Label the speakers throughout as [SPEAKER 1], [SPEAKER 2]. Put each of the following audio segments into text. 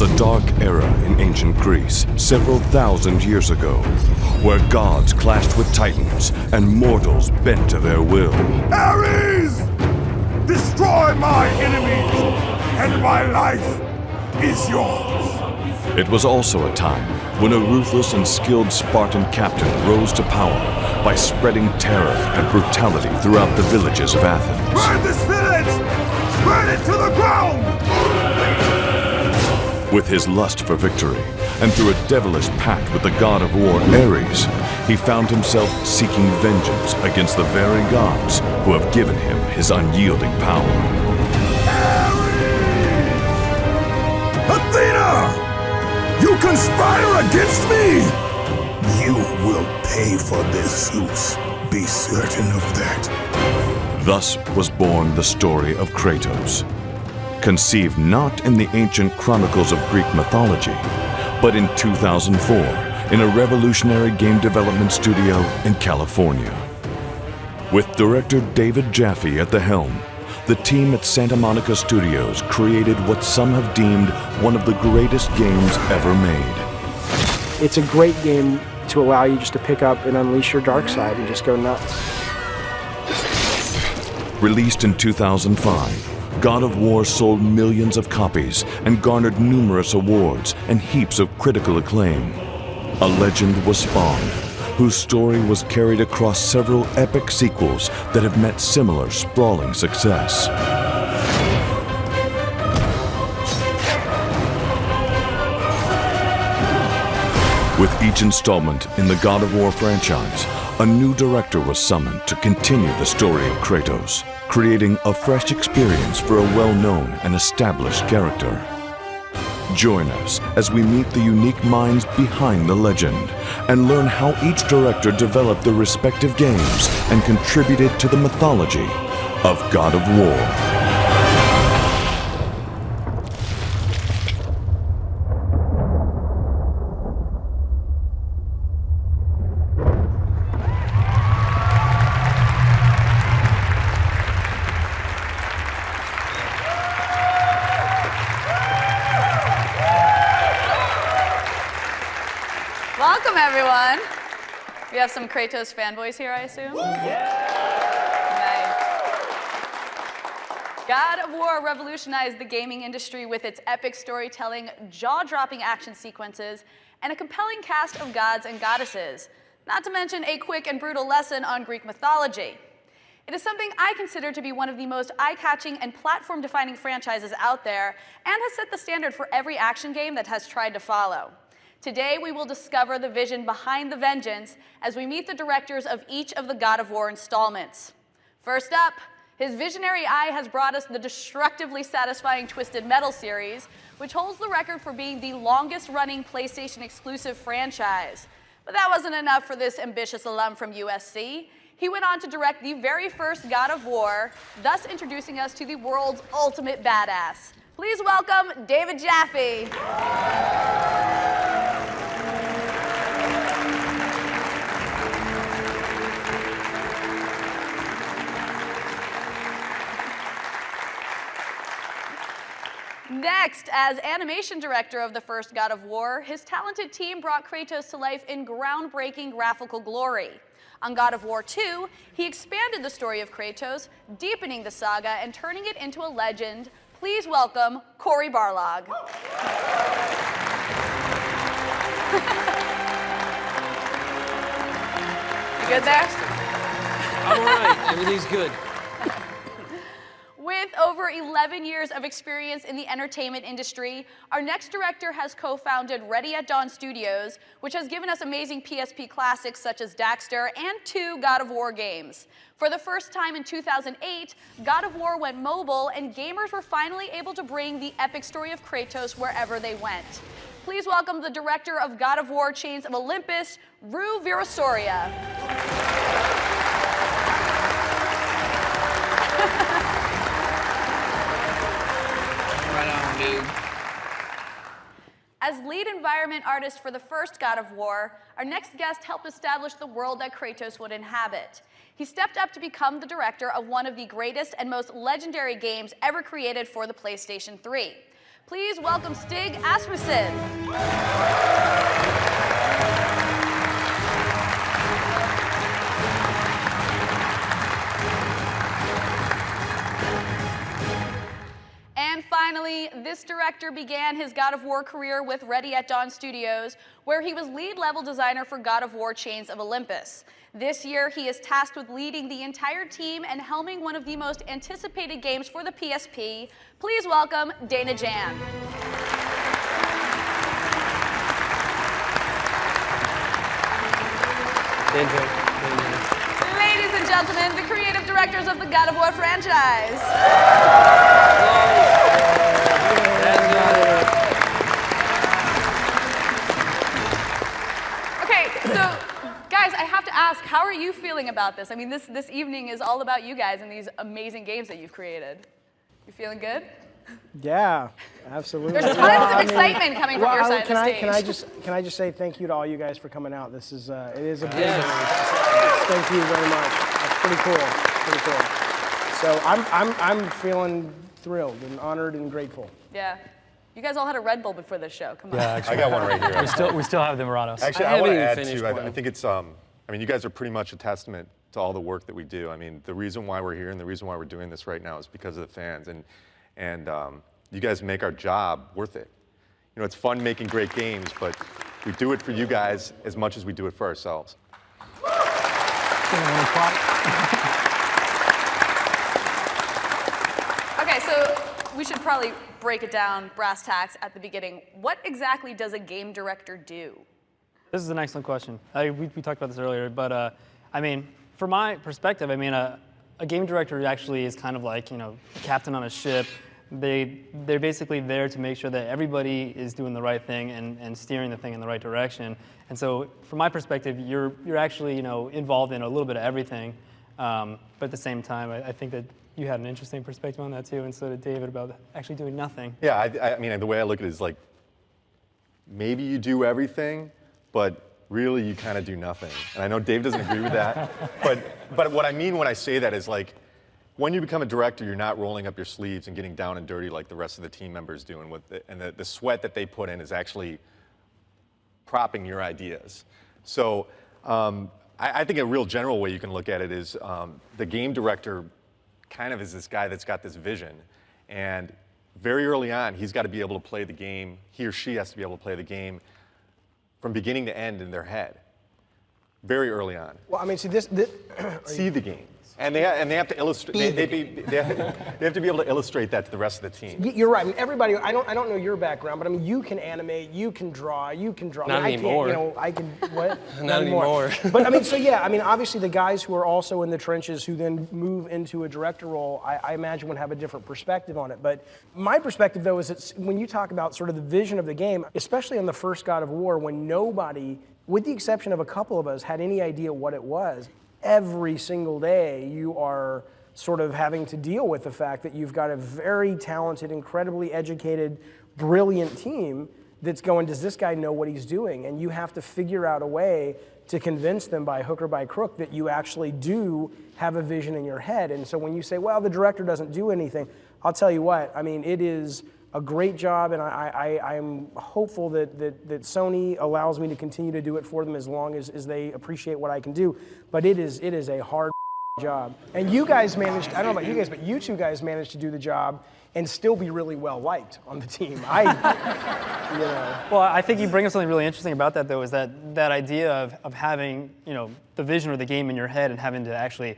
[SPEAKER 1] was a dark era in ancient Greece, several thousand years ago, where gods clashed with titans and mortals bent to their will.
[SPEAKER 2] Ares! Destroy my enemies, and my life is yours.
[SPEAKER 1] It was also a time when a ruthless and skilled Spartan captain rose to power by spreading terror and brutality throughout the villages of Athens.
[SPEAKER 2] Burn this village! Burn it to the ground!
[SPEAKER 1] With his lust for victory, and through a devilish pact with the god of war, Ares, he found himself seeking vengeance against the very gods who have given him his unyielding power.
[SPEAKER 2] Ares! Athena! You conspire against me? You will pay for this, Zeus. Be certain of that.
[SPEAKER 1] Thus was born the story of Kratos, conceived not in the ancient chronicles of Greek mythology, but in 2004 in a revolutionary game development studio in California. With director David Jaffe at the helm, the team at Santa Monica Studios created what some have deemed one of the greatest games ever made.
[SPEAKER 3] It's a great game to allow you just to pick up and unleash your dark side and just go nuts.
[SPEAKER 1] Released in 2005, God of War sold millions of copies and garnered numerous awards and heaps of critical acclaim. A legend was spawned, whose story was carried across several epic sequels that have met similar sprawling success. With each installment in the God of War franchise, a new director was summoned to continue the story of Kratos, creating a fresh experience for a well-known and established character. Join us as we meet the unique minds behind the legend and learn how each director developed their respective games and contributed to the mythology of God of War.
[SPEAKER 4] Welcome, everyone. We have some Kratos fanboys here, I assume? Nice. God of War revolutionized the gaming industry with its epic storytelling, jaw-dropping action sequences, and a compelling cast of gods and goddesses, not to mention a quick and brutal lesson on Greek mythology. It is something I consider to be one of the most eye-catching and platform-defining franchises out there, and has set the standard for every action game that has tried to follow. Today, we will discover the vision behind the vengeance as we meet the directors of each of the God of War installments. First up, his visionary eye has brought us the destructively satisfying Twisted Metal series, which holds the record for being the longest-running PlayStation exclusive franchise. But that wasn't enough for this ambitious alum from USC. He went on to direct the very first God of War, thus introducing us to the world's ultimate badass. Please welcome David Jaffe. Next, as animation director of the first God of War, his talented team brought Kratos to life in groundbreaking graphical glory. On God of War 2, he expanded the story of Kratos, deepening the saga and turning it into a legend. Please welcome Cory Barlog. You good there?
[SPEAKER 5] I'm all right. Everything's good.
[SPEAKER 4] With over 11 years of experience in the entertainment industry, our next director has co-founded Ready at Dawn Studios, which has given us amazing PSP classics such as Daxter and 2 God of War games. For the first time in 2008, God of War went mobile, and gamers were finally able to bring the epic story of Kratos wherever they went. Please welcome the director of God of War Chains of Olympus, Rue Virasoria. As lead environment artist for the first God of War, our next guest helped establish the world that Kratos would inhabit. He stepped up to become the director of one of the greatest and most legendary games ever created for the PlayStation 3. Please welcome Stig Asmussen. And finally, this director began his God of War career with Ready at Dawn Studios, where he was lead level designer for God of War Chains of Olympus. This year, he is tasked with leading the entire team and helming one of the most anticipated games for the PSP. Please welcome Dana Jan. Ladies and gentlemen, the creative directors of the God of War franchise. Okay, so guys, I have to ask, how are you feeling about this? I mean, this evening is all about you guys and these amazing games that you've created. You feeling good?
[SPEAKER 3] Yeah, absolutely.
[SPEAKER 4] There's tons of excitement coming from your side of the stage.
[SPEAKER 3] Can I just say thank you to all you guys for coming out? This is it is a big Thank you very much. That's pretty cool. Pretty cool. So I'm feeling thrilled and honored and grateful.
[SPEAKER 4] Yeah. You guys all had a Red Bull before this show. Come on.
[SPEAKER 6] Yeah, actually, I got one right here. We still have the Muranos.
[SPEAKER 7] Actually, I want to add too. I think it's. I mean, you guys are pretty much a testament to all the work that we do. I mean, the reason why we're here and the reason why we're doing this right now is because of the fans, and you guys make our job worth it. You know, it's fun making great games, but we do it for you guys as much as we do it for ourselves.
[SPEAKER 4] Okay, so we should probably break it down, brass tacks at the beginning. What exactly does a game director do?
[SPEAKER 6] This is an excellent question. We talked about this earlier, but I mean, from my perspective, I mean, a game director actually is kind of like, you know, a captain on a ship. They're basically there to make sure that everybody is doing the right thing and steering the thing in the right direction. And so, from my perspective, you're actually, you know, involved in a little bit of everything. But at the same time, I think that you had an interesting perspective on that too, and so did David, about actually doing nothing.
[SPEAKER 7] Yeah, I mean, the way I look at it is like, maybe you do everything, but really you kind of do nothing. And I know Dave doesn't agree with that, but what I mean when I say that is like, when you become a director, you're not rolling up your sleeves and getting down and dirty like the rest of the team members do, and the sweat that they put in is actually propping your ideas. So I think a real general way you can look at it is the game director kind of is this guy that's got this vision, and very early on, he's got to be able to play the game, he or she has to be able to play the game from beginning to end in their head, very early on.
[SPEAKER 3] Well, I mean, see
[SPEAKER 7] see the game. And they have to illustrate. They have to be able to illustrate that to the rest of the team.
[SPEAKER 3] You're right. I mean, everybody. I don't know your background, but I mean, you can animate, you can draw,
[SPEAKER 5] Not anymore.
[SPEAKER 3] I can. What?
[SPEAKER 5] Not anymore.
[SPEAKER 3] But I mean, so yeah. I mean, obviously, the guys who are also in the trenches, who then move into a director role, I imagine would have a different perspective on it. But my perspective, though, is it's when you talk about sort of the vision of the game, especially on the first God of War, when nobody, with the exception of a couple of us, had any idea what it was. Every single day, you are sort of having to deal with the fact that you've got a very talented, incredibly educated, brilliant team that's going, does this guy know what he's doing? And you have to figure out a way to convince them by hook or by crook that you actually do have a vision in your head. And so when you say, well, the director doesn't do anything, I'll tell you what, I mean, it is a great job, and I'm hopeful that Sony allows me to continue to do it for them as long as they appreciate what I can do. But it is a hard job. And you guys managed, I don't know about you guys, but you two guys managed to do the job and still be really well liked on the team. You know.
[SPEAKER 6] Well, I think you bring up something really interesting about that, though, is that idea of having, you know, the vision of the game in your head and having to actually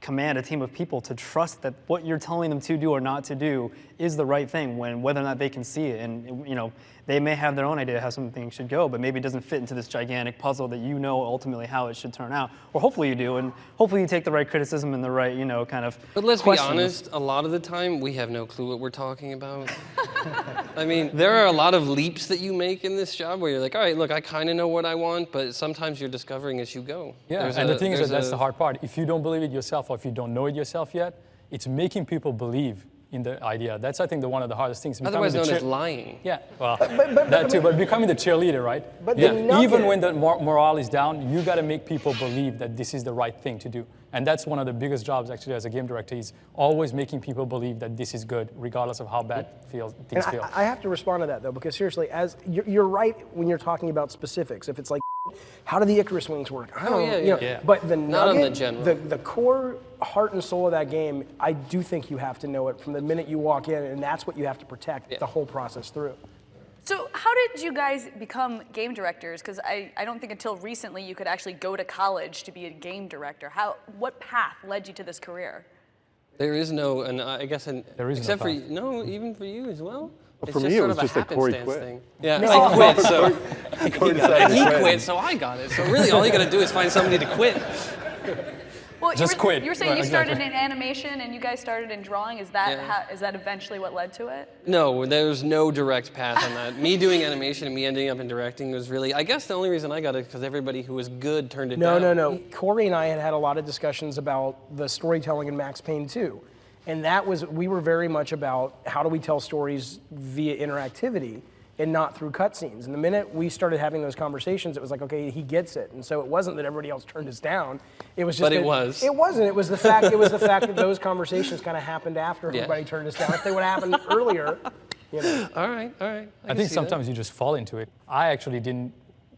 [SPEAKER 6] command a team of people to trust that what you're telling them to do or not to do is the right thing, when whether or not they can see it. And, you know, they may have their own idea how something should go, but maybe it doesn't fit into this gigantic puzzle that you know ultimately how it should turn out. Or hopefully you do, and hopefully you take the right criticism and the right, you know, kind of
[SPEAKER 5] But let's
[SPEAKER 6] questions.
[SPEAKER 5] be honest, a lot of the time we have no clue what we're talking about. I mean, there are a lot of leaps that you make in this job where you're like, all right, look, I kind of know what I want, but sometimes you're discovering as you go.
[SPEAKER 8] Yeah, and the thing is that's the hard part. If you don't believe it yourself, or if you don't know it yourself yet, it's making people believe in the idea. That's, I think, one of the hardest things.
[SPEAKER 5] Otherwise known as lying.
[SPEAKER 8] Yeah, well, that too, but becoming the cheerleader, right?
[SPEAKER 3] But
[SPEAKER 8] yeah, even when the morale is down, you got to make people believe that this is the right thing to do. And that's one of the biggest jobs actually as a game director, is always making people believe that this is good, regardless of how bad things feel.
[SPEAKER 3] I have to respond to that though, because seriously, as you're right when you're talking about specifics. If it's like, how do the Icarus wings work? I don't know. You know,
[SPEAKER 8] yeah.
[SPEAKER 3] But the
[SPEAKER 5] Not on the
[SPEAKER 3] nugget,
[SPEAKER 5] general.
[SPEAKER 3] the core heart and soul of that game, I do think you have to know it from the minute you walk in, and that's what you have to protect the whole process through.
[SPEAKER 4] So how did you guys become game directors? Because I don't think until recently you could actually go to college to be a game director. What path led you to this career?
[SPEAKER 5] There is no, and I guess,
[SPEAKER 8] There is no
[SPEAKER 5] except for
[SPEAKER 8] path.
[SPEAKER 5] no, even for you as well. It's
[SPEAKER 7] for
[SPEAKER 5] just
[SPEAKER 7] me, it
[SPEAKER 5] sort
[SPEAKER 7] was
[SPEAKER 5] of
[SPEAKER 7] just
[SPEAKER 5] a
[SPEAKER 7] that Corey
[SPEAKER 5] happenstance
[SPEAKER 7] quit.
[SPEAKER 5] thing. Yeah, I quit, so
[SPEAKER 7] Corey decided to
[SPEAKER 5] he
[SPEAKER 7] quit.
[SPEAKER 5] quit, so I got it. So really, all you got to do is find somebody to quit.
[SPEAKER 4] Well,
[SPEAKER 8] Just quit.
[SPEAKER 4] You were saying
[SPEAKER 8] Right,
[SPEAKER 4] you started
[SPEAKER 8] exactly.
[SPEAKER 4] in animation and you guys started in drawing. Is that
[SPEAKER 5] Yeah.
[SPEAKER 4] is that eventually what led to it?
[SPEAKER 5] No, there's no direct path on that. Me doing animation and me ending up in directing was really, I guess the only reason I got it because everybody who was good turned it down.
[SPEAKER 3] No. Corey and I had a lot of discussions about the storytelling in Max Payne 2. And we were very much about how do we tell stories via interactivity and not through cutscenes. And the minute we started having those conversations, it was like, okay, he gets it. And so it wasn't that everybody else turned us down. It was just
[SPEAKER 5] But it
[SPEAKER 3] that-
[SPEAKER 5] was.
[SPEAKER 3] It wasn't. It was the fact that those conversations kind of happened after
[SPEAKER 5] Yeah.
[SPEAKER 3] everybody turned us down. If they would have happened earlier, you know.
[SPEAKER 5] All right.
[SPEAKER 8] I
[SPEAKER 5] can
[SPEAKER 8] think
[SPEAKER 5] see
[SPEAKER 8] sometimes you just fall into it. I actually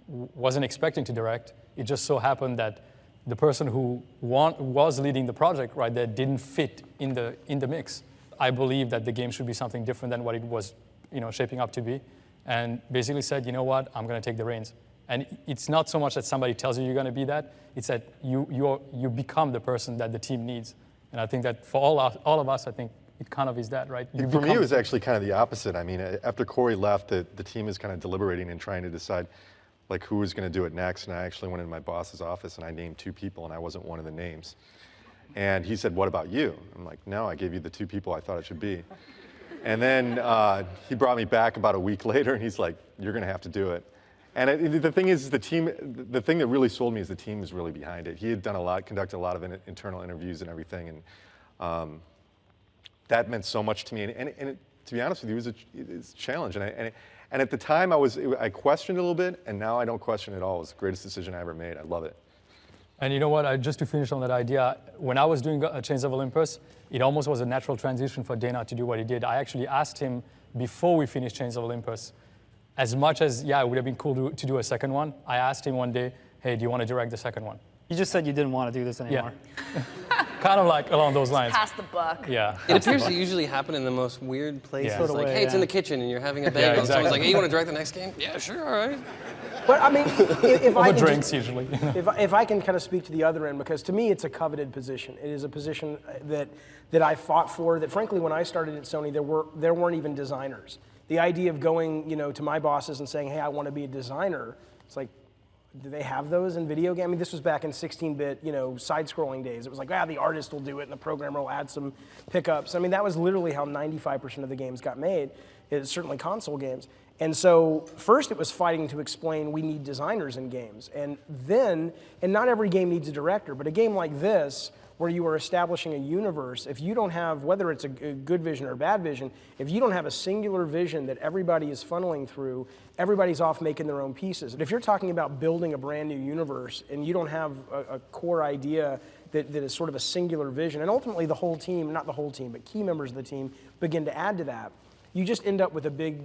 [SPEAKER 8] wasn't expecting to direct. It just so happened that the person who was leading the project right there didn't fit in the mix. I believe that the game should be something different than what it was, shaping up to be, and basically said, you know what, I'm going to take the reins. And it's not so much that somebody tells you you're going to be that; it's that you become the person that the team needs. And I think that for all of us, I think it kind of is that, right?
[SPEAKER 7] For me, it was actually kind of the opposite. I mean, after Corey left, the team is kind of deliberating and trying to decide like who was going to do it next. And I actually went into my boss's office and I named 2 people, and I wasn't one of the names. And he said, "What about you?" I'm like, "No, I gave you the 2 people I thought it should be." And then he brought me back about a week later, and he's like, "You're going to have to do it." And the thing is, the thing that really sold me is the team is really behind it. He had conducted a lot of internal interviews and everything, and that meant so much to me. And it, to be honest with you, it was a challenge. And at the time, I questioned a little bit, and now I don't question it at all. It was the greatest decision I ever made. I love it.
[SPEAKER 8] And you know what, just to finish on that idea, when I was doing Chains of Olympus, it almost was a natural transition for Dana to do what he did. I actually asked him before we finished Chains of Olympus, as much as, it would have been cool to do a second one, I asked him one day, hey, do you want to direct the second one?
[SPEAKER 6] You just said you didn't want to do this anymore.
[SPEAKER 8] Yeah. Kind of like along those lines.
[SPEAKER 4] Pass the buck.
[SPEAKER 8] Yeah.
[SPEAKER 5] It appears to usually happen in the most weird places.
[SPEAKER 8] Yeah.
[SPEAKER 6] Sort of
[SPEAKER 5] Like,
[SPEAKER 6] way,
[SPEAKER 5] hey, it's in
[SPEAKER 6] yeah.
[SPEAKER 5] the kitchen and you're having a bagel. And someone's
[SPEAKER 8] exactly.
[SPEAKER 5] like, hey, you want to direct the next game? Yeah, sure, all right.
[SPEAKER 3] But I mean, if I
[SPEAKER 8] Over
[SPEAKER 3] can
[SPEAKER 8] drinks, usually.
[SPEAKER 3] if I can kind of speak to the other end, because to me it's a coveted position. It is a position that I fought for. That frankly, when I started at Sony, there weren't even designers. The idea of going, to my bosses and saying, "Hey, I want to be a designer," it's like, do they have those in video game? I mean, this was back in 16-bit, side-scrolling days. It was like, the artist will do it and the programmer will add some pickups. I mean, that was literally how 95% of the games got made. It's certainly console games. And so first it was fighting to explain we need designers in games. And not every game needs a director, but a game like this, where you are establishing a universe, if you don't have, whether it's a good vision or a bad vision, if you don't have a singular vision that everybody is funneling through, everybody's off making their own pieces. And if you're talking about building a brand new universe and you don't have a core idea that is sort of a singular vision, and ultimately the whole team, not the whole team, but key members of the team begin to add to that, you just end up with a big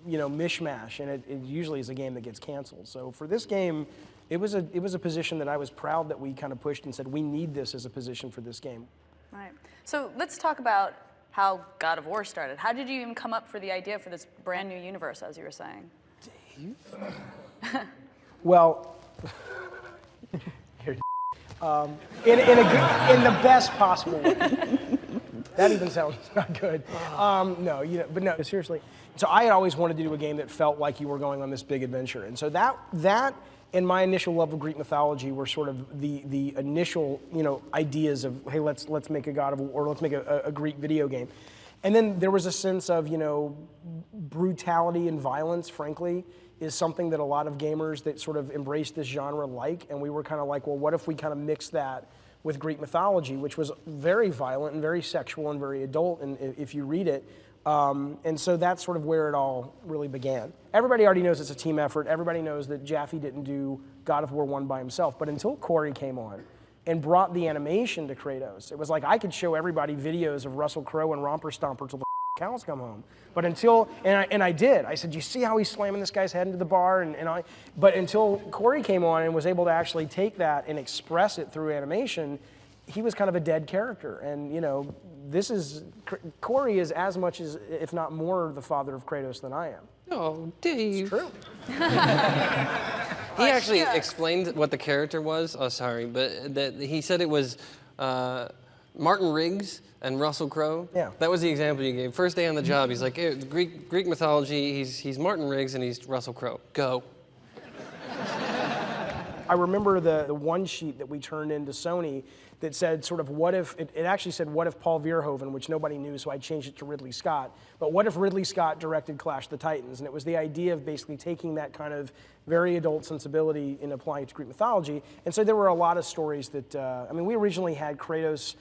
[SPEAKER 3] mishmash, and it usually is a game that gets canceled. So for this game, it was a position that I was proud that we kind of pushed and said, we need this as a position for this game.
[SPEAKER 4] All right. So let's talk about how God of War started. How did you even come up for the idea for this brand new universe, as you were saying?
[SPEAKER 3] Well, here, in the best possible way. That even sounds not good. But no, seriously. So I had always wanted to do a game that felt like you were going on this big adventure, and so that and my initial love of Greek mythology were sort of the initial ideas of, hey, let's make a God of War, or let's make a Greek video game, and then there was a sense of brutality and violence, frankly, is something that a lot of gamers that sort of embrace this genre like, and we were kind of like, well, what if we kind of mix that with Greek mythology, which was very violent and very sexual and very adult, and if you read it. And so that's sort of where it all really began. Everybody already knows it's a team effort. Everybody knows that Jaffe didn't do God of War 1 by himself. But until Corey came on, and brought the animation to Kratos. It was like I could show everybody videos of Russell Crowe and Romper Stomper till the cows come home. But until, and I did, I said, you see how he's slamming this guy's head into the bar? But until Corey came on and was able to actually take that and express it through animation, he was kind of a dead character. And you know, Corey is as much as, if not more, the father of Kratos than I am.
[SPEAKER 5] Oh, Dave.
[SPEAKER 3] It's true.
[SPEAKER 5] He actually explained what the character was. Oh, sorry, but that he said it was Martin Riggs and Russell Crowe.
[SPEAKER 3] Yeah.
[SPEAKER 5] That was the example you gave. First day on the job, he's like, Greek mythology. He's Martin Riggs and he's Russell Crowe. Go.
[SPEAKER 3] I remember the one sheet that we turned into Sony that said sort of what if, it actually said what if Paul Verhoeven, which nobody knew, so I changed it to Ridley Scott, but what if Ridley Scott directed Clash of the Titans? And it was the idea of basically taking that kind of very adult sensibility and applying it to Greek mythology. And so there were a lot of stories that, I mean, we originally had Kratos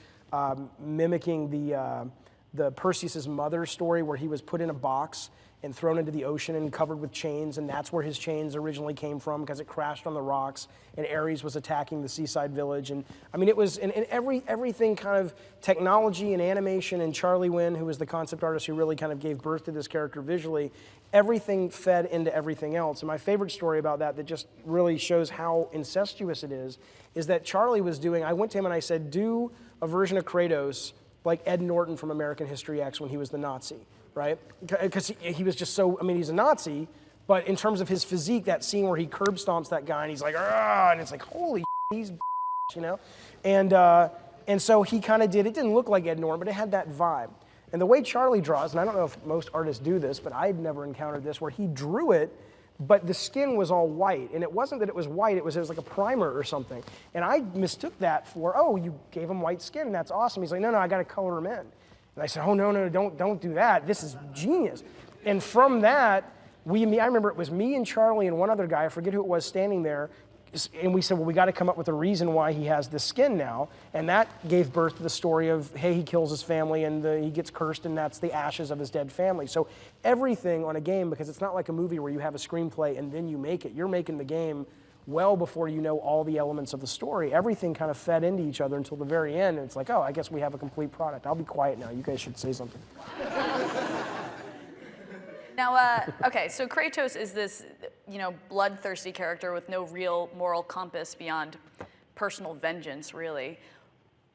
[SPEAKER 3] mimicking the Perseus' mother story where he was put in a box and thrown into the ocean and covered with chains, and that's where his chains originally came from because it crashed on the rocks, and Ares was attacking the seaside village. And I mean, it was, and everything kind of technology and animation, and Charlie Wynn, who was the concept artist who really kind of gave birth to this character visually, everything fed into everything else. And my favorite story about that just really shows how incestuous it is that Charlie was doing, I went to him and I said, do a version of Kratos like Ed Norton from American History X when he was the Nazi. Right? Because he was just so, I mean, he's a Nazi, but in terms of his physique, that scene where he curb stomps that guy and he's like, ah, and it's like, holy he's, you know? And so he kind of did, it didn't look like Ed Norton, but it had that vibe. And the way Charlie draws, and I don't know if most artists do this, but I'd never encountered this, where he drew it, but the skin was all white. And it wasn't that it was white, it was like a primer or something. And I mistook that for, oh, you gave him white skin, and that's awesome. He's like, no, I got to color him in. And I said, oh, no, don't do that. This is genius. And from that, I remember it was me and Charlie and one other guy, I forget who it was, standing there, and we said, well, we got to come up with a reason why he has this skin now. And that gave birth to the story of, hey, he kills his family and he gets cursed, and that's the ashes of his dead family. So everything on a game, because it's not like a movie where you have a screenplay and then you make it. You're making the game well before you know all the elements of the story. Everything kind of fed into each other until the very end, and it's like, oh, I guess we have a complete product. I'll be quiet now. You guys should say something.
[SPEAKER 4] Now, okay, so Kratos is this, bloodthirsty character with no real moral compass beyond personal vengeance, really.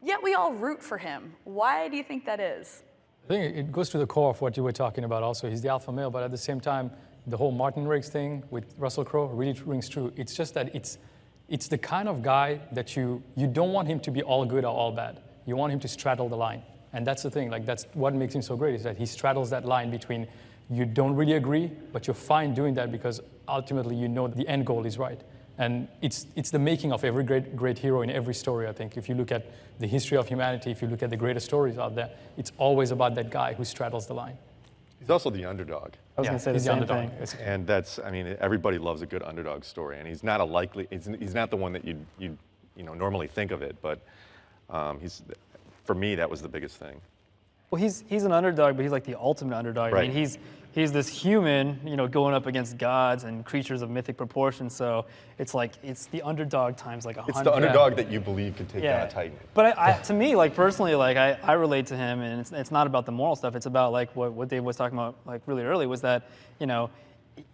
[SPEAKER 4] Yet we all root for him. Why do you think that is?
[SPEAKER 8] I think it goes to the core of what you were talking about also. He's the alpha male, but at the same time, the whole Martin Riggs thing with Russell Crowe really rings true. It's just that it's the kind of guy that you don't want him to be all good or all bad. You want him to straddle the line. And that's the thing, like that's what makes him so great, is that he straddles that line between you don't really agree, but you're fine doing that because ultimately you know the end goal is right. And it's the making of every great hero in every story, I think. If you look at the history of humanity, if you look at the greatest stories out there, it's always about that guy who straddles the line.
[SPEAKER 7] He's also the underdog.
[SPEAKER 6] I was going to say the same thing.
[SPEAKER 7] And that's, I mean, everybody loves a good underdog story, and he's not he's not the one that you normally think of it, but for me, that was the biggest thing.
[SPEAKER 6] Well, he's an underdog, but he's like the ultimate underdog.
[SPEAKER 7] Right.
[SPEAKER 6] I mean, he's this human, going up against gods and creatures of mythic proportions. So it's like it's the underdog times like 100.
[SPEAKER 7] It's the underdog that you believe could take down a titan.
[SPEAKER 6] But to me, like personally, like I relate to him, and it's not about the moral stuff. It's about like what Dave was talking about like really early was that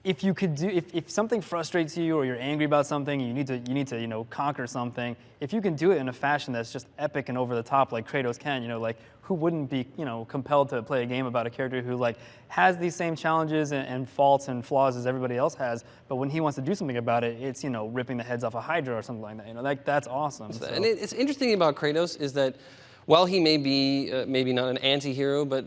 [SPEAKER 6] if you could do if something frustrates you or you're angry about something, you need to conquer something. If you can do it in a fashion that's just epic and over the top like Kratos can, like who wouldn't be compelled to play a game about a character who like has these same challenges and faults and flaws as everybody else has, but when he wants to do something about it, it's ripping the heads off a Hydra or something like that. Like that's awesome. So.
[SPEAKER 5] And it's interesting about Kratos is that while he may be maybe not an anti-hero, but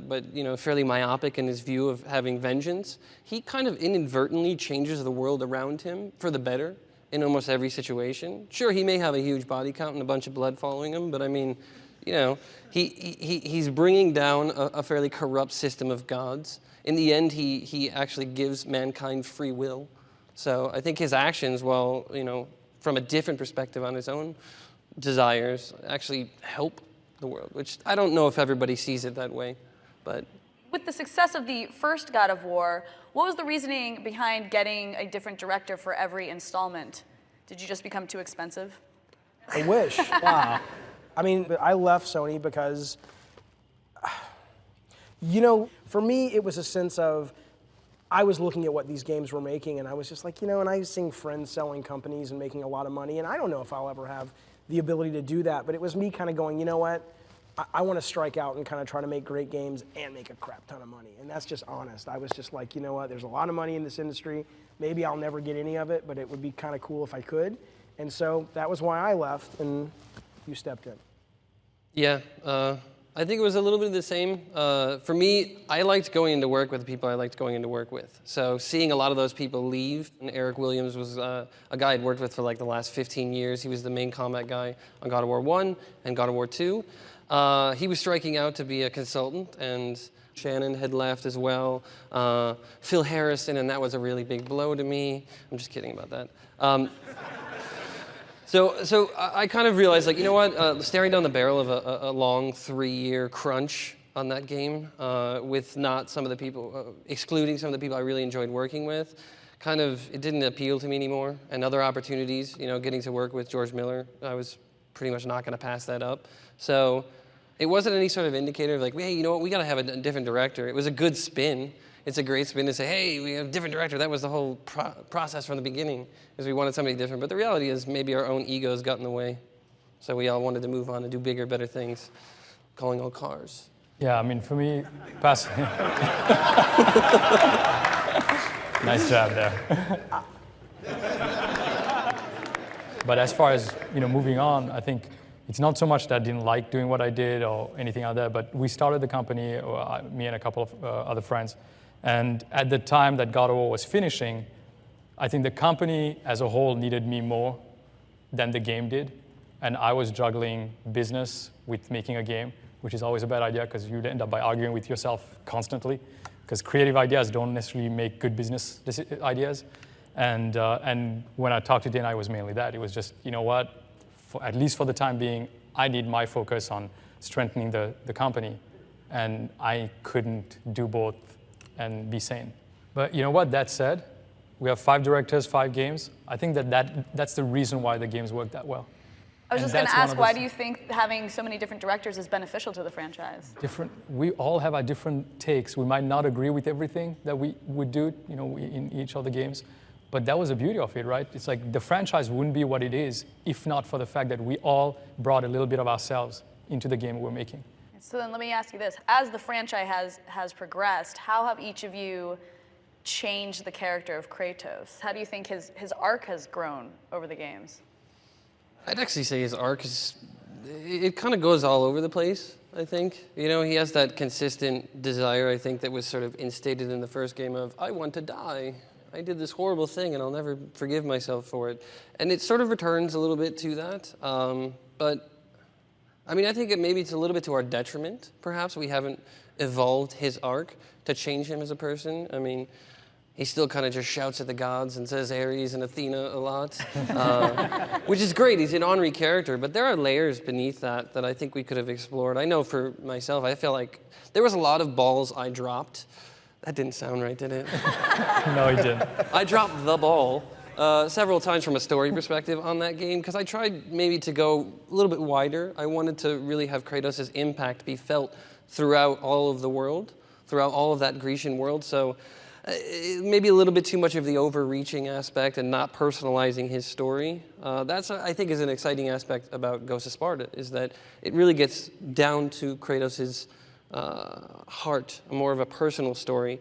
[SPEAKER 5] fairly myopic in his view of having vengeance, he kind of inadvertently changes the world around him for the better in almost every situation. Sure, he may have a huge body count and a bunch of blood following him, but I mean, he's bringing down a fairly corrupt system of gods. In the end, he actually gives mankind free will. So I think his actions, while from a different perspective on his own desires, actually help the world, which I don't know if everybody sees it that way, but.
[SPEAKER 4] With the success of the first God of War, what was the reasoning behind getting a different director for every installment? Did you just become too expensive?
[SPEAKER 3] I wish. Wow. I mean, I left Sony because, you know, for me, it was a sense of, I was looking at what these games were making, and I was just like, you know, and I was seeing friends selling companies and making a lot of money, and I don't know if I'll ever have the ability to do that, but it was me kind of going, you know what, I want to strike out and kind of try to make great games and make a crap ton of money, and that's just honest. I was just like, you know what, there's a lot of money in this industry, maybe I'll never get any of it, but it would be kind of cool if I could, and so that was why I left, and you stepped in.
[SPEAKER 5] Yeah, I think it was a little bit of the same. For me, I liked going into work with the people I liked going into work with. So seeing a lot of those people leave, and Eric Williams was a guy I'd worked with for like the last 15 years. He was the main combat guy on God of War 1 and God of War 2. He was striking out to be a consultant, and Shannon had left as well. Phil Harrison, and that was a really big blow to me. I'm just kidding about that. So I kind of realized, like, you know what, staring down the barrel of a long 3-year crunch on that game with not some of the people, excluding some of the people I really enjoyed working with, kind of, it didn't appeal to me anymore. And other opportunities, you know, getting to work with George Miller, I was pretty much not going to pass that up. So it wasn't any sort of indicator of like, hey, you know what, we got to have a different director. It was a good spin. It's a great spin to say, hey, we have a different director. That was the whole process from the beginning, is we wanted somebody different. But the reality is maybe our own egos got in the way. So we all wanted to move on and do bigger, better things, calling all cars.
[SPEAKER 8] Yeah, I mean, for me, passing. Nice job there. But as far as, you know, moving on, I think it's not so much that I didn't like doing what I did or anything like that, but we started the company, me and a couple of other friends. And at the time that God of War was finishing, I think the company as a whole needed me more than the game did. And I was juggling business with making a game, which is always a bad idea because you'd end up by arguing with yourself constantly, because creative ideas don't necessarily make good business ideas. And when I talked to Dana, it was mainly that. It was just, you know what, at least for the time being, I need my focus on strengthening the company. And I couldn't do both and be sane. But you know what, that said, we have 5 directors, 5 games. I think that's the reason why the games work that well.
[SPEAKER 4] I was just going to ask, why do you think having so many different directors is beneficial to the franchise?
[SPEAKER 8] We all have our different takes. We might not agree with everything that we would do, you know, in each of the games, but that was the beauty of it, right? It's like the franchise wouldn't be what it is if not for the fact that we all brought a little bit of ourselves into the game we're making.
[SPEAKER 4] So then let me ask you this. As the franchise has progressed, how have each of you changed the character of Kratos? How do you think his arc has grown over the games?
[SPEAKER 5] I'd actually say his arc it kind of goes all over the place, I think. You know, he has that consistent desire, I think, that was sort of instated in the first game of, I want to die. I did this horrible thing and I'll never forgive myself for it. And it sort of returns a little bit to that. But I mean, I think maybe it's a little bit to our detriment, perhaps. We haven't evolved his arc to change him as a person. I mean, he still kind of just shouts at the gods and says Ares and Athena a lot, which is great. He's an ornery character, but there are layers beneath that I think we could have explored. I know for myself, I feel like there was a lot of balls I dropped. That didn't sound right, did it?
[SPEAKER 8] No, it didn't.
[SPEAKER 5] I dropped the ball several times from a story perspective on that game, because I tried maybe to go a little bit wider. I wanted to really have Kratos' impact be felt throughout all of the world, throughout all of that Grecian world. So maybe a little bit too much of the overreaching aspect and not personalizing his story. That's, I think, is an exciting aspect about Ghost of Sparta, is that it really gets down to Kratos' heart, more of a personal story,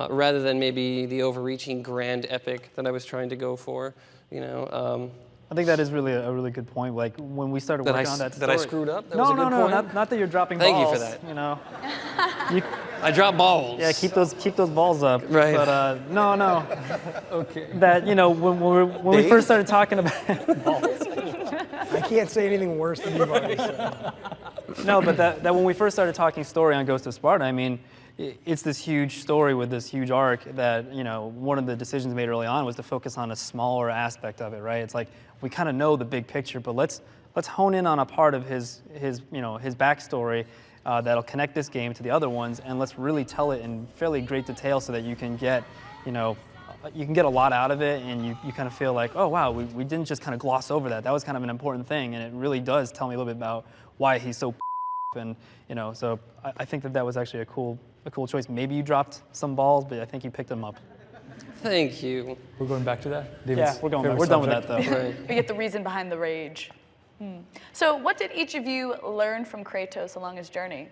[SPEAKER 5] rather than maybe the overreaching grand epic that I was trying to go for. You know,
[SPEAKER 6] I think that is really a really good point. Like when we started working on that story.
[SPEAKER 5] That I screwed up? That
[SPEAKER 6] no,
[SPEAKER 5] was a good point?
[SPEAKER 6] Not that you're dropping
[SPEAKER 5] Thank
[SPEAKER 6] balls.
[SPEAKER 5] you for that.
[SPEAKER 6] You know,
[SPEAKER 5] I dropped balls.
[SPEAKER 6] yeah, keep those balls up.
[SPEAKER 5] Right.
[SPEAKER 6] But no.
[SPEAKER 8] Okay.
[SPEAKER 6] That, you know, when we first started talking about
[SPEAKER 3] I can't say anything worse than you've already said.
[SPEAKER 6] No, but that when we first started talking story on Ghost of Sparta, I mean, it's this huge story with this huge arc that, you know, one of the decisions made early on was to focus on a smaller aspect of it, right? It's like we kind of know the big picture, but let's hone in on a part of his backstory that'll connect this game to the other ones, and let's really tell it in fairly great detail so that you can get, you know, you can get a lot out of it, and you kind of feel like, oh wow, we didn't just kind of gloss over that. That was kind of an important thing, and it really does tell me a little bit about why he's so and so I think that was actually a cool choice. Maybe you dropped some balls, but I think you picked them up.
[SPEAKER 5] Thank you.
[SPEAKER 8] We're going back to that?
[SPEAKER 6] Yeah, we're going back. We're done with that, though.
[SPEAKER 5] Right.
[SPEAKER 4] We get the reason behind the rage. So what did each of you learn from Kratos along his journey?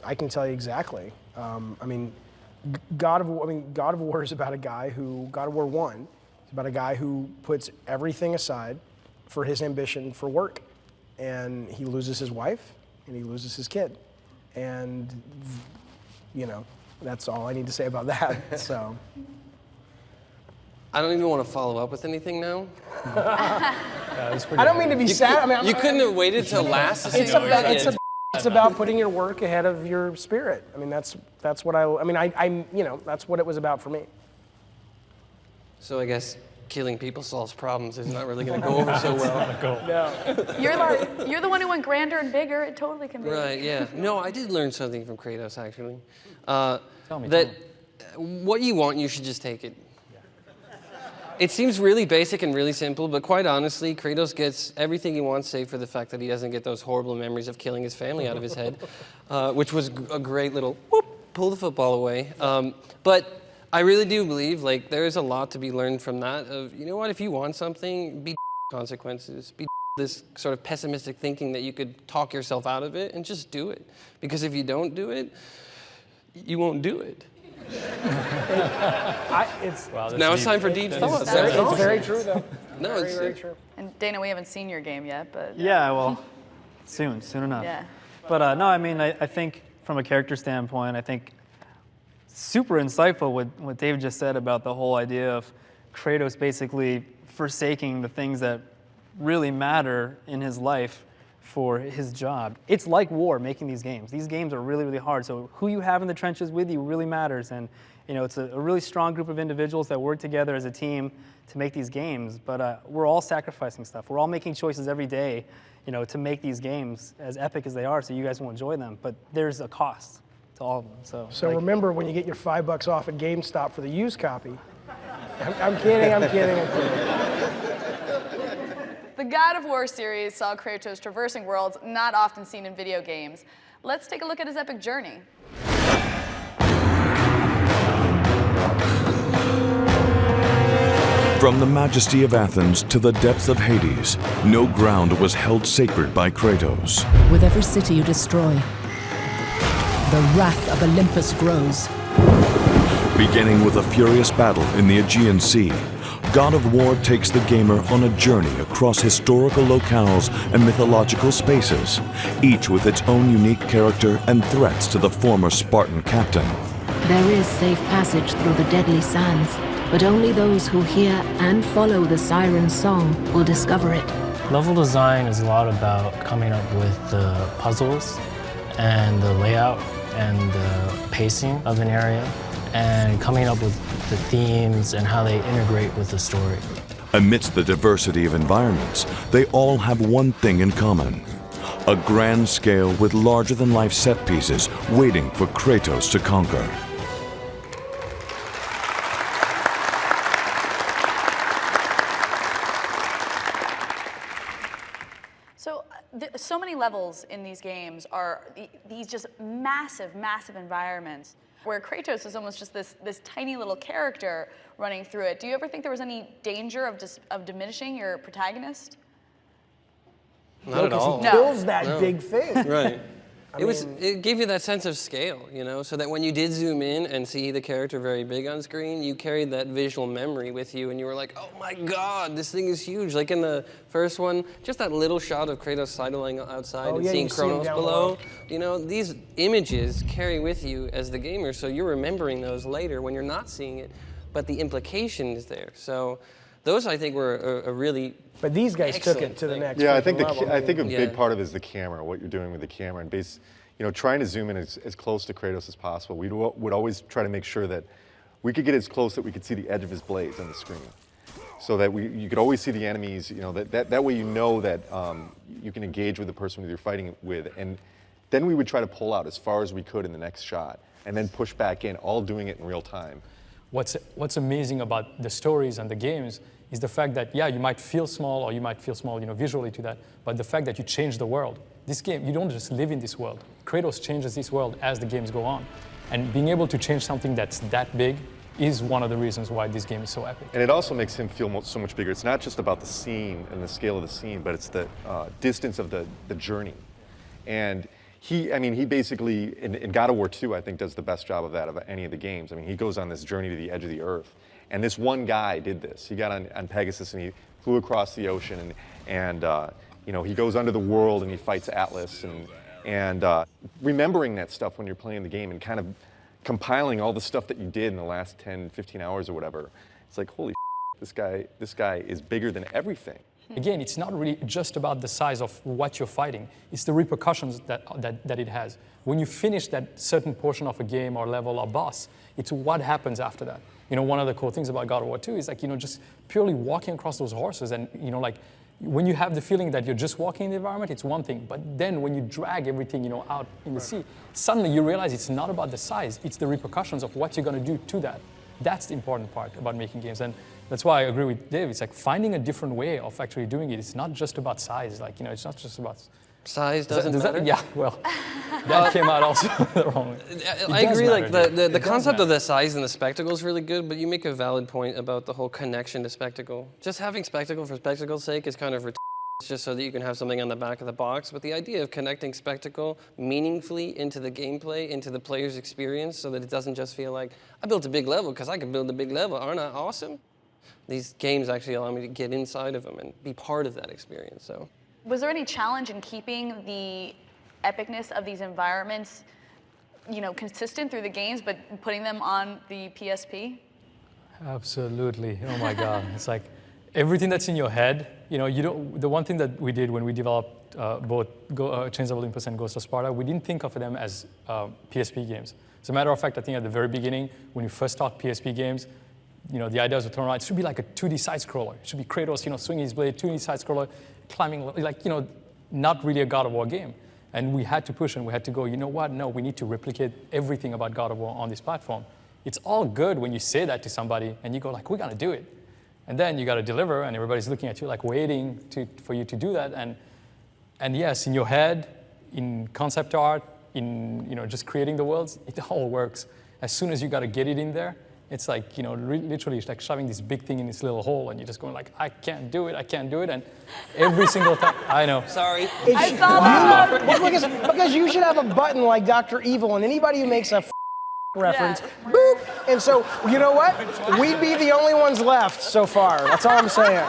[SPEAKER 3] I can tell you exactly. God of War is about a guy who, God of War 1, is about a guy who puts everything aside for his ambition for work. And he loses his wife, and he loses his kid. And, that's all I need to say about that, so.
[SPEAKER 5] I don't even want to follow up with anything now.
[SPEAKER 3] I don't mean to be sad.
[SPEAKER 5] You couldn't have waited till last to see
[SPEAKER 3] It's about putting your work ahead of your spirit. I mean, that's what that's what it was about for me.
[SPEAKER 5] So I guess killing people solves problems is not really going to go over so well.
[SPEAKER 3] No.
[SPEAKER 4] You're the one who went grander and bigger. It totally can be.
[SPEAKER 5] Right, yeah. No, I did learn something from Kratos, actually.
[SPEAKER 8] Tell me.
[SPEAKER 5] What you want, you should just take it. It seems really basic and really simple, but quite honestly, Kratos gets everything he wants, save for the fact that he doesn't get those horrible memories of killing his family out of his head, which was a great little whoop, pull the football away. But I really do believe there is a lot to be learned from that. Of if you want something, be consequences, be this sort of pessimistic thinking that you could talk yourself out of it, and just do it. Because if you don't do it, you won't do it. Now it's time for deep thoughts.
[SPEAKER 3] It's very true, though.
[SPEAKER 5] No,
[SPEAKER 3] Very, very true.
[SPEAKER 4] And Dana, we haven't seen your game yet, but
[SPEAKER 6] Yeah, well, soon enough.
[SPEAKER 4] yeah.
[SPEAKER 6] But no, I mean, I think from a character standpoint, I think super insightful what Dave just said about the whole idea of Kratos basically forsaking the things that really matter in his life for his job. It's like war, making these games. These games are really, really hard. So who you have in the trenches with you really matters. And it's a really strong group of individuals that work together as a team to make these games. But we're all sacrificing stuff. We're all making choices every day, to make these games as epic as they are, so you guys will enjoy them. But there's a cost to all of them.
[SPEAKER 3] So remember, when you get your $5 off at GameStop for the used copy. I'm kidding.
[SPEAKER 4] The God of War series saw Kratos traversing worlds not often seen in video games. Let's take a look at his epic journey.
[SPEAKER 1] From the majesty of Athens to the depths of Hades, no ground was held sacred by Kratos.
[SPEAKER 9] With every city you destroy, the wrath of Olympus grows.
[SPEAKER 1] Beginning with a furious battle in the Aegean Sea, God of War takes the gamer on a journey across historical locales and mythological spaces, each with its own unique character and threats to the former Spartan captain.
[SPEAKER 9] There is safe passage through the deadly sands, but only those who hear and follow the siren's song will discover it.
[SPEAKER 10] Level design is a lot about coming up with the puzzles and the layout and the pacing of an area, and coming up with the themes and how they integrate with the story.
[SPEAKER 1] Amidst the diversity of environments, they all have one thing in common: a grand scale with larger-than-life set pieces waiting for Kratos to conquer.
[SPEAKER 4] So many levels in these games are these just massive environments where Kratos is almost just this tiny little character running through it. Do you ever think there was any danger of diminishing your protagonist?
[SPEAKER 5] Not at all.
[SPEAKER 3] He kills that big thing.
[SPEAKER 5] Right. It gave you that sense of scale, so that when you did zoom in and see the character very big on screen, you carried that visual memory with you, and you were like, oh my God, this thing is huge. Like in the first one, just that little shot of Kratos sidling outside and seeing Kronos below. These images carry with you as the gamer, so you're remembering those later when you're not seeing it, but the implication is there. So those, I think, were a really
[SPEAKER 3] But these guys took it to the next
[SPEAKER 7] Yeah, I think
[SPEAKER 3] level.
[SPEAKER 7] I think a big part of it is the camera, what you're doing with the camera, and trying to zoom in as close to Kratos as possible. We would always try to make sure that we could get as close that we could see the edge of his blades on the screen, so that you could always see the enemies. That way that you can engage with the person you're fighting with, and then we would try to pull out as far as we could in the next shot, and then push back in, all doing it in real time.
[SPEAKER 8] what's amazing about the stories and the games is the fact that, yeah, you might feel small, or you might feel small, visually to that, but the fact that you change the world. This game, you don't just live in this world. Kratos changes this world as the games go on. And being able to change something that's that big is one of the reasons why this game is so epic.
[SPEAKER 7] And it also makes him feel so much bigger. It's not just about the scene and the scale of the scene, but it's the distance of the journey. And he basically, in God of War 2, I think, does the best job of that of any of the games. I mean, he goes on this journey to the edge of the earth. And this one guy did this. He got on Pegasus and he flew across the ocean. And he goes under the world and he fights Atlas. And remembering that stuff when you're playing the game and kind of compiling all the stuff that you did in the last 10, 15 hours or whatever, it's like, holy shit, this guy is bigger than everything.
[SPEAKER 8] Again, it's not really just about the size of what you're fighting. It's the repercussions that it has. When you finish that certain portion of a game or level or boss, it's what happens after that. One of the cool things about God of War 2 is just purely walking across those horses and, when you have the feeling that you're just walking in the environment, it's one thing. But then when you drag everything, out in the sea, suddenly you realize it's not about the size, it's the repercussions of what you're going to do to that. That's the important part about making games. And that's why I agree with Dave. It's like finding a different way of actually doing it. It's not just about size. It's not just about...
[SPEAKER 5] Size doesn't matter?
[SPEAKER 8] Yeah, well, that came out also the wrong way.
[SPEAKER 5] I agree, the concept of the size and the spectacle is really good, but you make a valid point about the whole connection to spectacle. Just having spectacle for spectacle's sake is kind of just so that you can have something on the back of the box, but the idea of connecting spectacle meaningfully into the gameplay, into the player's experience, so that it doesn't just feel like, I built a big level because I can build a big level, aren't I awesome? These games actually allow me to get inside of them and be part of that experience, so.
[SPEAKER 4] Was there any challenge in keeping the epicness of these environments, consistent through the games, but putting them on the PSP?
[SPEAKER 8] Absolutely. Oh my God. It's like everything that's in your head. The one thing that we did when we developed both Chains of Olympus and Ghost of Sparta, we didn't think of them as PSP games. As a matter of fact, I think at the very beginning, when we first talked PSP games, the idea was to turn around. It should be like a 2D side scroller. It should be Kratos, swinging his blade, 2D side scroller, climbing, not really a God of War game. And we had to push and we had to go, you know what? No, we need to replicate everything about God of War on this platform. It's all good when you say that to somebody and you go like, we're gonna do it. And then you gotta deliver and everybody's looking at you like waiting for you to do that. And yes, in your head, in concept art, in just creating the worlds, it all works. As soon as you gotta get it in there, it's like, literally it's like shoving this big thing in this little hole and you're just going like, I can't do it. And every single time, I know.
[SPEAKER 5] Sorry.
[SPEAKER 4] I saw that.
[SPEAKER 3] Because you should have a button like Dr. Evil and anybody who makes a reference, boop. And so, you know what? We'd be the only ones left so far. That's all I'm saying.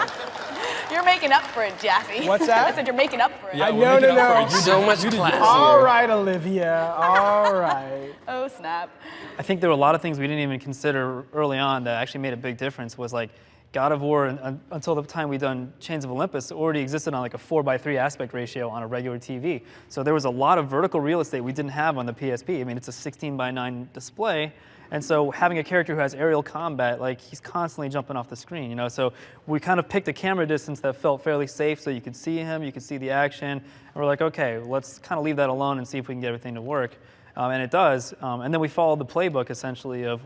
[SPEAKER 4] You're making up for it, Jaffe.
[SPEAKER 3] What's that?
[SPEAKER 4] I said you're making up for it.
[SPEAKER 8] Yeah,
[SPEAKER 3] No.
[SPEAKER 5] So much class.
[SPEAKER 3] All right, Olivia. All right.
[SPEAKER 4] Oh, snap.
[SPEAKER 6] I think there were a lot of things we didn't even consider early on that actually made a big difference. Was like God of War, until the time we'd done Chains of Olympus, already existed on like a 4:3 aspect ratio on a regular TV. So there was a lot of vertical real estate we didn't have on the PSP. I mean, it's a 16:9 display. And so having a character who has aerial combat, like he's constantly jumping off the screen, So we kind of picked a camera distance that felt fairly safe so you could see him, you could see the action. And we're like, okay, let's kind of leave that alone and see if we can get everything to work. And it does. And then we followed the playbook essentially of,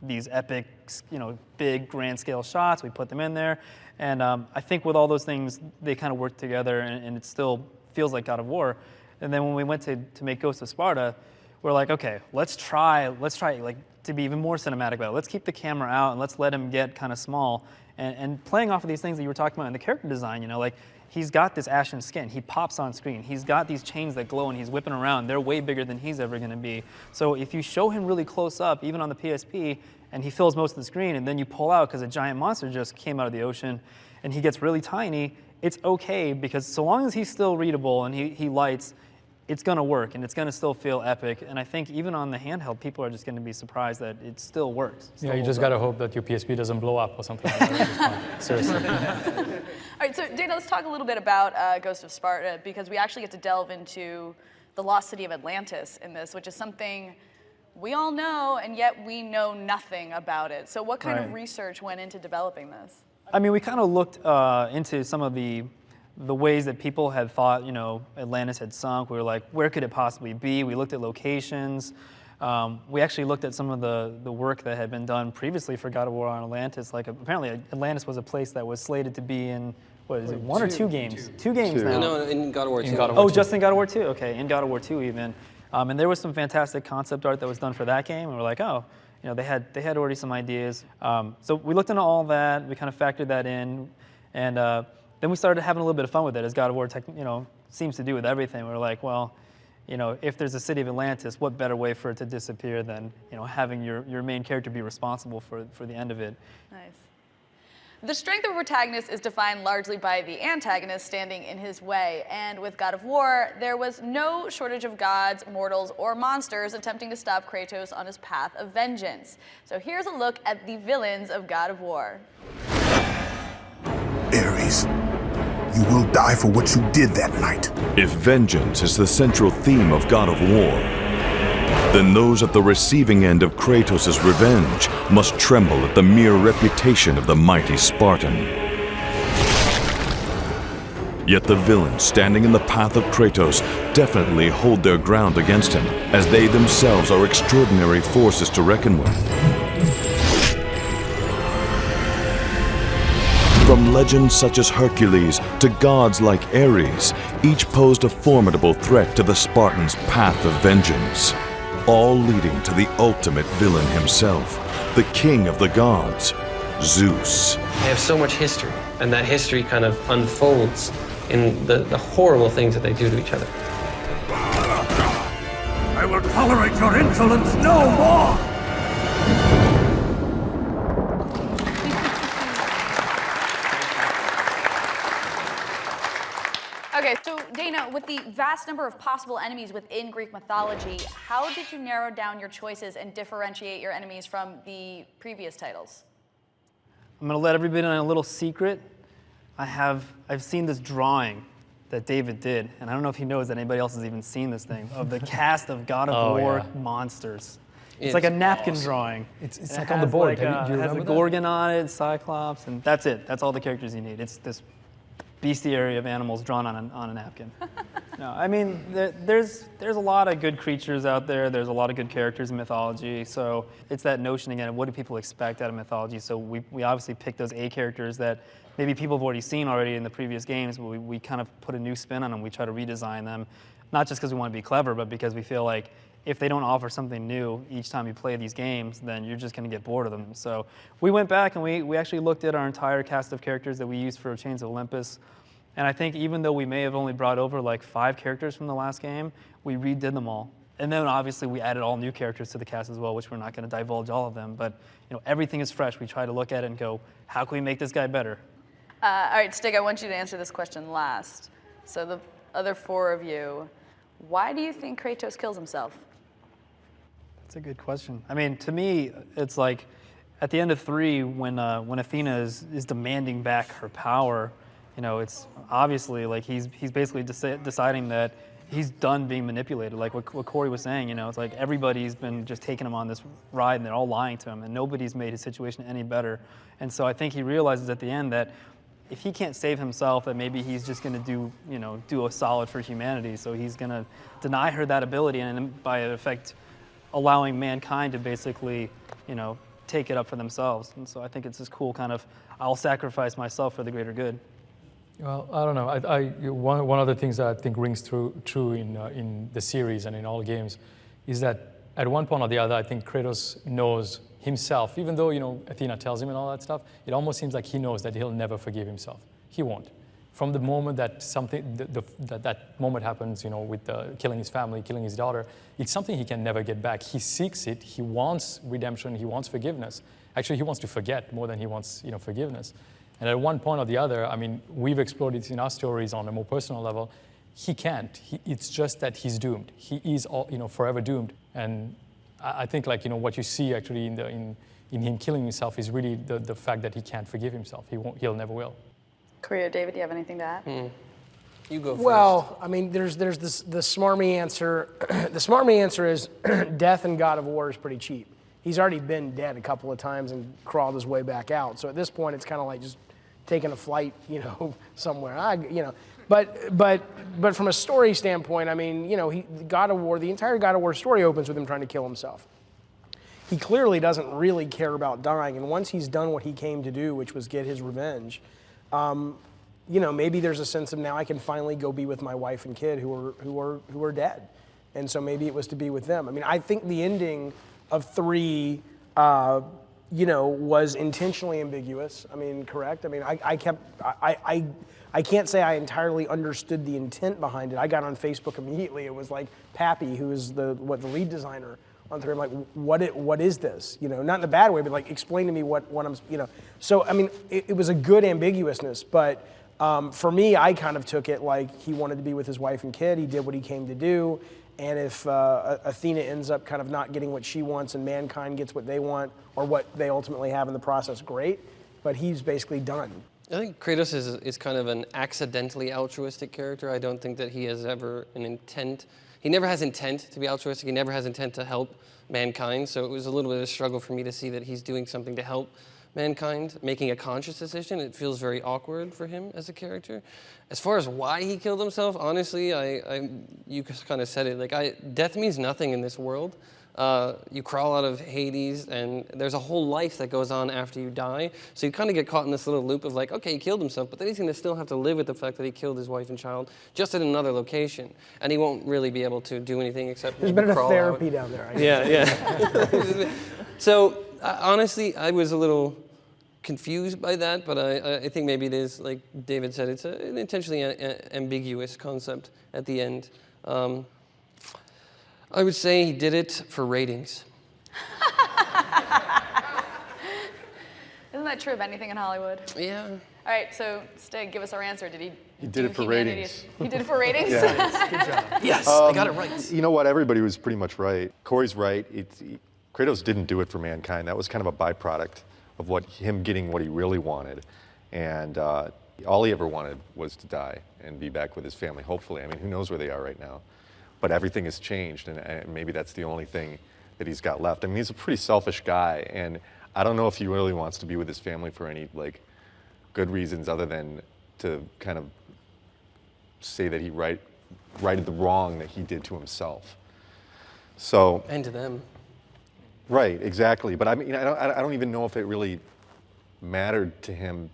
[SPEAKER 6] these epic, big grand scale shots. We put them in there. And I think with all those things, they kind of work together and it still feels like God of War. And then when we went to make Ghost of Sparta, we're like, okay, let's try like to be even more cinematic about it. Let's keep the camera out and let's let him get kind of small. And playing off of these things that you were talking about in the character design, like he's got this ashen skin. He pops on screen. He's got these chains that glow and he's whipping around. They're way bigger than he's ever gonna be. So if you show him really close up, even on the PSP, and he fills most of the screen, and then you pull out because a giant monster just came out of the ocean, and he gets really tiny, it's okay because so long as he's still readable and he lights, it's gonna work and it's gonna still feel epic. And I think even on the handheld, people are just gonna be surprised that it still works.
[SPEAKER 8] Yeah, you just gotta hope that your PSP doesn't blow up or something like that. Seriously.
[SPEAKER 4] All right, so Dana, let's talk a little bit about Ghost of Sparta because we actually get to delve into the lost city of Atlantis in this, which is something we all know and yet we know nothing about it. So what kind of research went into developing this?
[SPEAKER 6] I mean, we kind of looked into some of the ways that people had thought, Atlantis had sunk. We were like, where could it possibly be? We looked at locations. We actually looked at some of the work that had been done previously for God of War on Atlantis. Like apparently Atlantis was a place that was slated to be in, what is it, one or two games? Two games now.
[SPEAKER 5] No, in God of War 2.
[SPEAKER 6] Oh, just in God of War 2? Okay, in God of War 2 even. And there was some fantastic concept art that was done for that game, and we're like, oh, you know, they had already some ideas. So we looked into all that, we kind of factored that in, and then we started having a little bit of fun with it, as God of War seems to do with everything. We were like, well, you know, if there's a city of Atlantis, what better way for it to disappear than, you know, having your main character be responsible for the end of it.
[SPEAKER 4] Nice. The strength of a protagonist is defined largely by the antagonist standing in his way, and with God of War, there was no shortage of gods, mortals, or monsters attempting to stop Kratos on his path of vengeance. So here's a look at the villains of God of War.
[SPEAKER 2] Ares, you will die for what you did that night.
[SPEAKER 1] If vengeance is the central theme of God of War, then those at the receiving end of Kratos' revenge must tremble at the mere reputation of the mighty Spartan. Yet the villains standing in the path of Kratos definitely hold their ground against him, as they themselves are extraordinary forces to reckon with. From legends such as Hercules to gods like Ares, each posed a formidable threat to the Spartans' path of vengeance, all leading to the ultimate villain himself, the king of the gods, Zeus.
[SPEAKER 5] They have so much history, and that history kind of unfolds in the horrible things that they do to each other.
[SPEAKER 2] I will tolerate your insolence no more!
[SPEAKER 4] Okay, so Dana, with the vast number of possible enemies within Greek mythology, how did you narrow down your choices and differentiate your enemies from the previous titles?
[SPEAKER 6] I'm gonna let everybody in a little secret. I've seen this drawing that David did, and I don't know if he knows that anybody else has even seen this thing, of the cast of God of War monsters. It's like a napkin drawing.
[SPEAKER 8] It's like on the board.
[SPEAKER 6] Like
[SPEAKER 8] Do you
[SPEAKER 6] it has a
[SPEAKER 8] remember that?
[SPEAKER 6] Gorgon on it, Cyclops, and that's it. That's all the characters you need. It's this bestiary of animals drawn on a napkin. No, I mean, there's a lot of good creatures out there. There's a lot of good characters in mythology. So it's that notion again of what do people expect out of mythology. So we obviously pick those A characters that maybe people have already seen already in the previous games, but we kind of put a new spin on them. We try to redesign them, not just because we want to be clever, but because we feel like if they don't offer something new each time you play these games, then you're just going to get bored of them. So we went back and we actually looked at our entire cast of characters that we used for Chains of Olympus. And I think even though we may have only brought over like 5 characters from the last game, we redid them all. And then obviously we added all new characters to the cast as well, which we're not going to divulge all of them. But you know, everything is fresh. We try to look at it and go, how can we make this guy better?
[SPEAKER 4] All right, Stig, I want you to answer this question last. So the other 4 of you, why do you think Kratos kills himself?
[SPEAKER 6] That's a good question. I mean, to me, it's like at the end of 3, when Athena is demanding back her power, you know, it's obviously like he's basically deciding that he's done being manipulated. Like what Corey was saying, you know, it's like everybody's been just taking him on this ride and they're all lying to him and nobody's made his situation any better. And so I think he realizes at the end that if he can't save himself, that maybe he's just going to do a solid for humanity. So he's going to deny her that ability and by effect allowing mankind to basically, you know, take it up for themselves. And so I think it's this cool kind of, I'll sacrifice myself for the greater good.
[SPEAKER 8] Well, I don't know. One of the things that I think rings true in the series and in all games is that at one point or the other, I think Kratos knows himself, even though, you know, Athena tells him and all that stuff, it almost seems like he knows that he'll never forgive himself. He won't. From the moment that that moment happens, you know, with killing his family, killing his daughter, it's something he can never get back. He seeks it. He wants redemption. He wants forgiveness. Actually, he wants to forget more than he wants, you know, forgiveness. And at one point or the other, I mean, we've explored it in our stories on a more personal level. He can't. It's just that he's doomed. He is, forever doomed. And I think, like, you know, what you see actually in him killing himself is really the fact that he can't forgive himself. He'll never will.
[SPEAKER 4] Corey or David, do you have anything to add?
[SPEAKER 5] You go first.
[SPEAKER 3] Well, I mean, there's the smarmy answer. The smarmy answer is death in God of War is pretty cheap. He's already been dead a couple of times and crawled his way back out. So at this point, it's kind of like just taking a flight, somewhere. But from a story standpoint, I mean, God of War, the entire God of War story opens with him trying to kill himself. He clearly doesn't really care about dying, and once he's done what he came to do, which was get his revenge, maybe there's a sense of now I can finally go be with my wife and kid who are dead, and so maybe it was to be with them. I mean, I think the ending of 3, was intentionally ambiguous. I mean, correct? I mean, I can't say I entirely understood the intent behind it. I got on Facebook immediately. It was like Pappy, who is the lead designer on 3. I'm like, what is this? Not in a bad way, but like explain to me what I'm, So I mean, it was a good ambiguousness, but for me, I kind of took it like he wanted to be with his wife and kid. He did what he came to do. And if Athena ends up kind of not getting what she wants and mankind gets what they want or what they ultimately have in the process, great. But he's basically done.
[SPEAKER 5] I think Kratos is kind of an accidentally altruistic character. I don't think that he has ever an intent. He never has intent to be altruistic. He never has intent to help mankind. So it was a little bit of a struggle for me to see that he's doing something to help mankind, making a conscious decision. It feels very awkward for him as a character. As far as why he killed himself, honestly, you kind of said it. Death means nothing in this world. You crawl out of Hades, and there's a whole life that goes on after you die. So you kind of get caught in this little loop of like, okay, he killed himself, but then he's going to still have to live with the fact that he killed his wife and child just in another location, and he won't really be able to do anything except
[SPEAKER 3] there's been a
[SPEAKER 5] crawl
[SPEAKER 3] therapy
[SPEAKER 5] out.
[SPEAKER 3] down there. I guess.
[SPEAKER 5] Yeah. So honestly, I was a little confused by that, but I think maybe it is, like David said, it's an intentionally ambiguous concept at the end. I would say he did it for ratings.
[SPEAKER 4] Isn't that true of anything in Hollywood?
[SPEAKER 5] Yeah.
[SPEAKER 4] All right, so Stig, give us our answer. Did he
[SPEAKER 7] did it for ratings.
[SPEAKER 4] He did it for ratings?
[SPEAKER 7] Yeah.
[SPEAKER 3] Good job.
[SPEAKER 5] Yes, I got it right.
[SPEAKER 7] You know what? Everybody was pretty much right. Corey's right. Kratos didn't do it for mankind. That was kind of a byproduct of him getting what he really wanted. And all he ever wanted was to die and be back with his family, hopefully. I mean, who knows where they are right now. But everything has changed, and maybe that's the only thing that he's got left. I mean, he's a pretty selfish guy, and I don't know if he really wants to be with his family for any good reasons other than to kind of say that he righted the wrong that he did to himself. So.
[SPEAKER 5] And to them.
[SPEAKER 7] Right, exactly. But I mean, I don't even know if it really mattered to him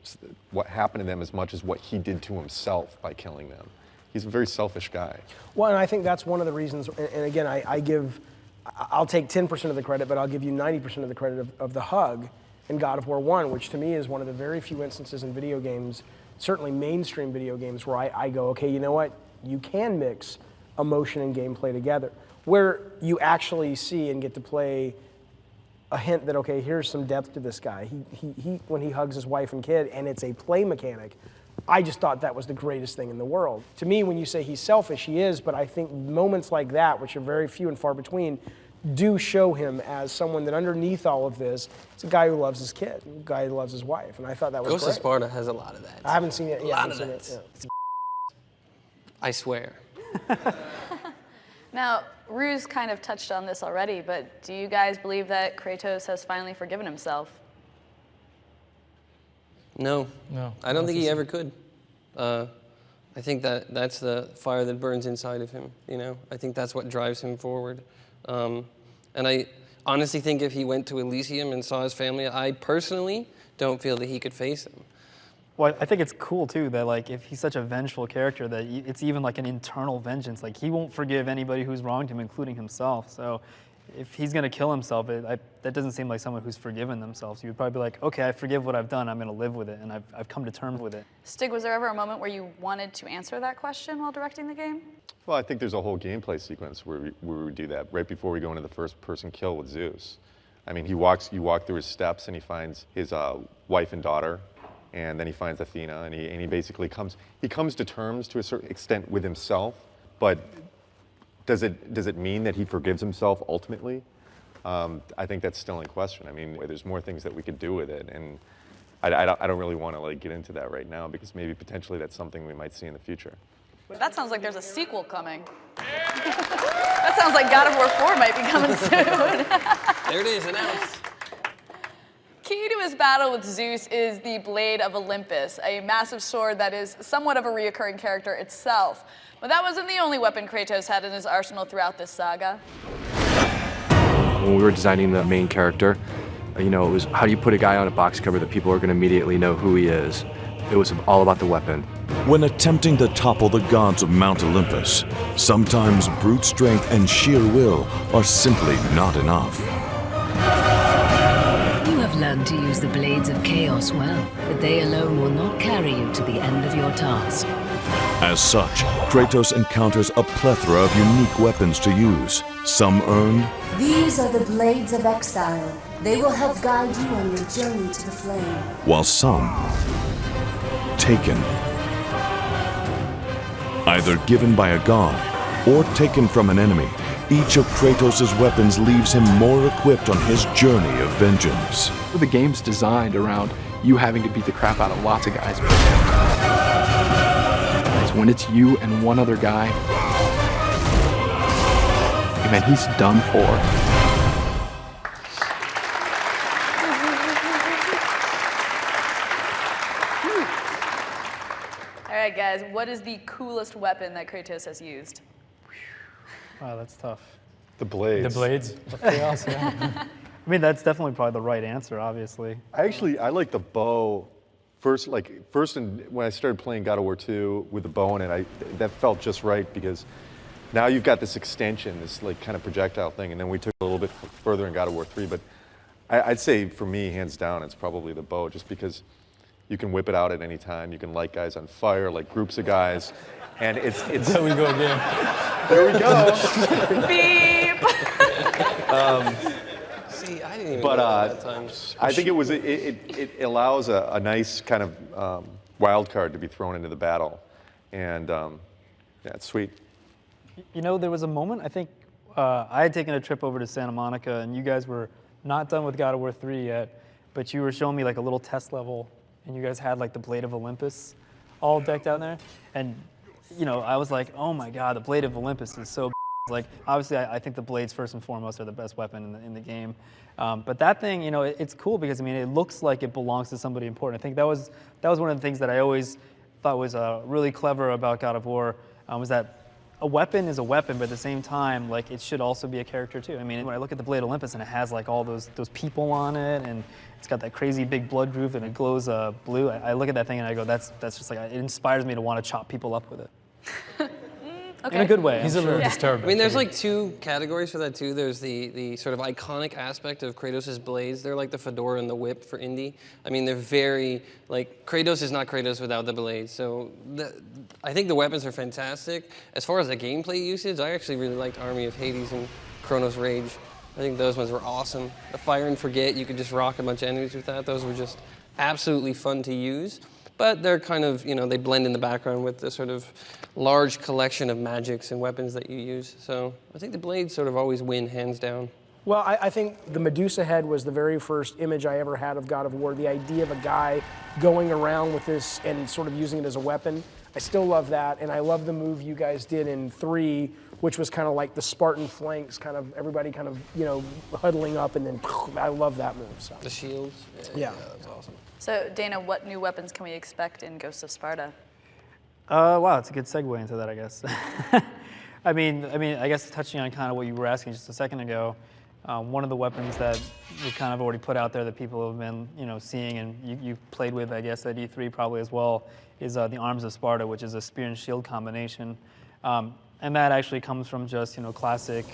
[SPEAKER 7] what happened to them as much as what he did to himself by killing them. He's a very selfish guy.
[SPEAKER 3] Well, and I think that's one of the reasons, and again, I'll take 10% of the credit, but I'll give you 90% of the credit of the hug in God of War 1, which to me is one of the very few instances in video games, certainly mainstream video games, where I go, okay, you know what? You can mix emotion and gameplay together, where you actually see and get to play a hint that, okay, here's some depth to this guy. He when he hugs his wife and kid, and it's a play mechanic, I just thought that was the greatest thing in the world. To me, when you say he's selfish, he is, but I think moments like that, which are very few and far between, do show him as someone that underneath all of this, it's a guy who loves his kid, a guy who loves his wife, and I thought that was
[SPEAKER 5] Ghost
[SPEAKER 3] great.
[SPEAKER 5] of Sparta has a lot of that.
[SPEAKER 3] I haven't seen it yet.
[SPEAKER 5] A lot of that.
[SPEAKER 3] Yeah.
[SPEAKER 5] I swear.
[SPEAKER 4] Now, Ruse kind of touched on this already, but do you guys believe that Kratos has finally forgiven himself?
[SPEAKER 5] No.
[SPEAKER 8] No.
[SPEAKER 5] I don't think he ever could. I think that's the fire that burns inside of him, I think that's what drives him forward. And I honestly think if he went to Elysium and saw his family, I personally don't feel that he could face them.
[SPEAKER 6] Well, I think it's cool too that if he's such a vengeful character that it's even like an internal vengeance. He won't forgive anybody who's wronged him, including himself. So if he's gonna kill himself, that doesn't seem like someone who's forgiven themselves. You would probably be like, okay, I forgive what I've done. I'm gonna live with it, and I've come to terms with it.
[SPEAKER 4] Stig, was there ever a moment where you wanted to answer that question while directing the game?
[SPEAKER 7] Well, I think there's a whole gameplay sequence where we do that right before we go into the first-person kill with Zeus. I mean, you walk through his steps and he finds his wife and daughter, and then he finds Athena, and he basically comes to terms to a certain extent with himself, but does it mean that he forgives himself ultimately? I think that's still in question. I mean, there's more things that we could do with it, and I don't really want to get into that right now because maybe potentially that's something we might see in the future.
[SPEAKER 4] That sounds like there's a sequel coming. That sounds like God of War 4 might be coming soon.
[SPEAKER 5] There it is, announced.
[SPEAKER 4] Key to his battle with Zeus is the Blade of Olympus, a massive sword that is somewhat of a reoccurring character itself. But that wasn't the only weapon Kratos had in his arsenal throughout this saga.
[SPEAKER 11] When we were designing the main character, it was how do you put a guy on a box cover that people are going to immediately know who he is? It was all about the weapon.
[SPEAKER 1] When attempting to topple the gods of Mount Olympus, sometimes brute strength and sheer will are simply not enough.
[SPEAKER 9] You have learned to use the Blades of Chaos well, but they alone will not carry you to the end of your task.
[SPEAKER 1] As such, Kratos encounters a plethora of unique weapons to use, some earned,
[SPEAKER 12] These are the Blades of Exile. They will help guide you on your journey to the flame.
[SPEAKER 1] while some taken. Either given by a god or taken from an enemy, each of Kratos' weapons leaves him more equipped on his journey of vengeance.
[SPEAKER 13] The game's designed around you having to beat the crap out of lots of guys. So when it's you and one other guy, man, he's done for.
[SPEAKER 4] All right, guys, what is the coolest weapon that Kratos has used?
[SPEAKER 6] Wow, that's tough.
[SPEAKER 7] The blades.
[SPEAKER 8] The blades of chaos, yeah.
[SPEAKER 6] I mean, that's definitely probably the right answer, obviously.
[SPEAKER 7] I like the bow. First, when I started playing God of War 2 with the bow in it, that felt just right because now you've got this extension, this like kind of projectile thing, and then we took it a little bit further in God of War 3. But I'd say for me, hands down, it's probably the bow, just because you can whip it out at any time. You can light guys on fire, like groups of guys, and it's.
[SPEAKER 8] There we go again.
[SPEAKER 7] There we go.
[SPEAKER 4] Beep!
[SPEAKER 5] See, I didn't even
[SPEAKER 7] But
[SPEAKER 5] know that time.
[SPEAKER 7] I think it allows a nice kind of wild card to be thrown into the battle, and yeah, it's sweet.
[SPEAKER 6] There was a moment, I think, I had taken a trip over to Santa Monica, and you guys were not done with God of War 3 yet, but you were showing me like a little test level, and you guys had like the Blade of Olympus all decked out there, and I was like, oh my God, the Blade of Olympus is so like, obviously, I think the blades first and foremost are the best weapon in the game, but that thing, it's cool because it looks like it belongs to somebody important. I think that was one of the things that I always thought was really clever about God of War, was that a weapon is a weapon, but at the same time, like, it should also be a character too. When I look at the Blade Olympus and it has like all those people on it, and it's got that crazy big blood groove and it glows blue, I look at that thing and I go, that's just like, it inspires me to want to chop people up with it.
[SPEAKER 4] Okay.
[SPEAKER 6] In a good way.
[SPEAKER 8] He's a little disturbed.
[SPEAKER 5] There's like two categories for that too. There's the sort of iconic aspect of Kratos' blades. They're like the fedora and the whip for indie. They're very, like, Kratos is not Kratos without the blades. So I think the weapons are fantastic. As far as the gameplay usage, I actually really liked Army of Hades and Chronos Rage. I think those ones were awesome. The Fire and Forget, you could just rock a bunch of enemies with that. Those were just absolutely fun to use. But they're kind of, they blend in the background with the sort of large collection of magics and weapons that you use. So I think the blades sort of always win, hands down.
[SPEAKER 3] Well, I think the Medusa head was the very first image I ever had of God of War. The idea of a guy going around with this and sort of using it as a weapon. I still love that, and I love the move you guys did in 3, which was kind of like the Spartan flanks, kind of everybody kind of, huddling up, and then I love that move. So.
[SPEAKER 5] The shields.
[SPEAKER 3] Yeah.
[SPEAKER 5] That's awesome.
[SPEAKER 4] So, Dana, what new weapons can we expect in Ghost of Sparta?
[SPEAKER 6] Wow, it's a good segue into that, I guess. I guess touching on kind of what you were asking just a second ago, one of the weapons that we kind of already put out there that people have been, seeing, and you played with, I guess, at E3 probably as well, is the Arms of Sparta, which is a spear and shield combination, and that actually comes from just classic,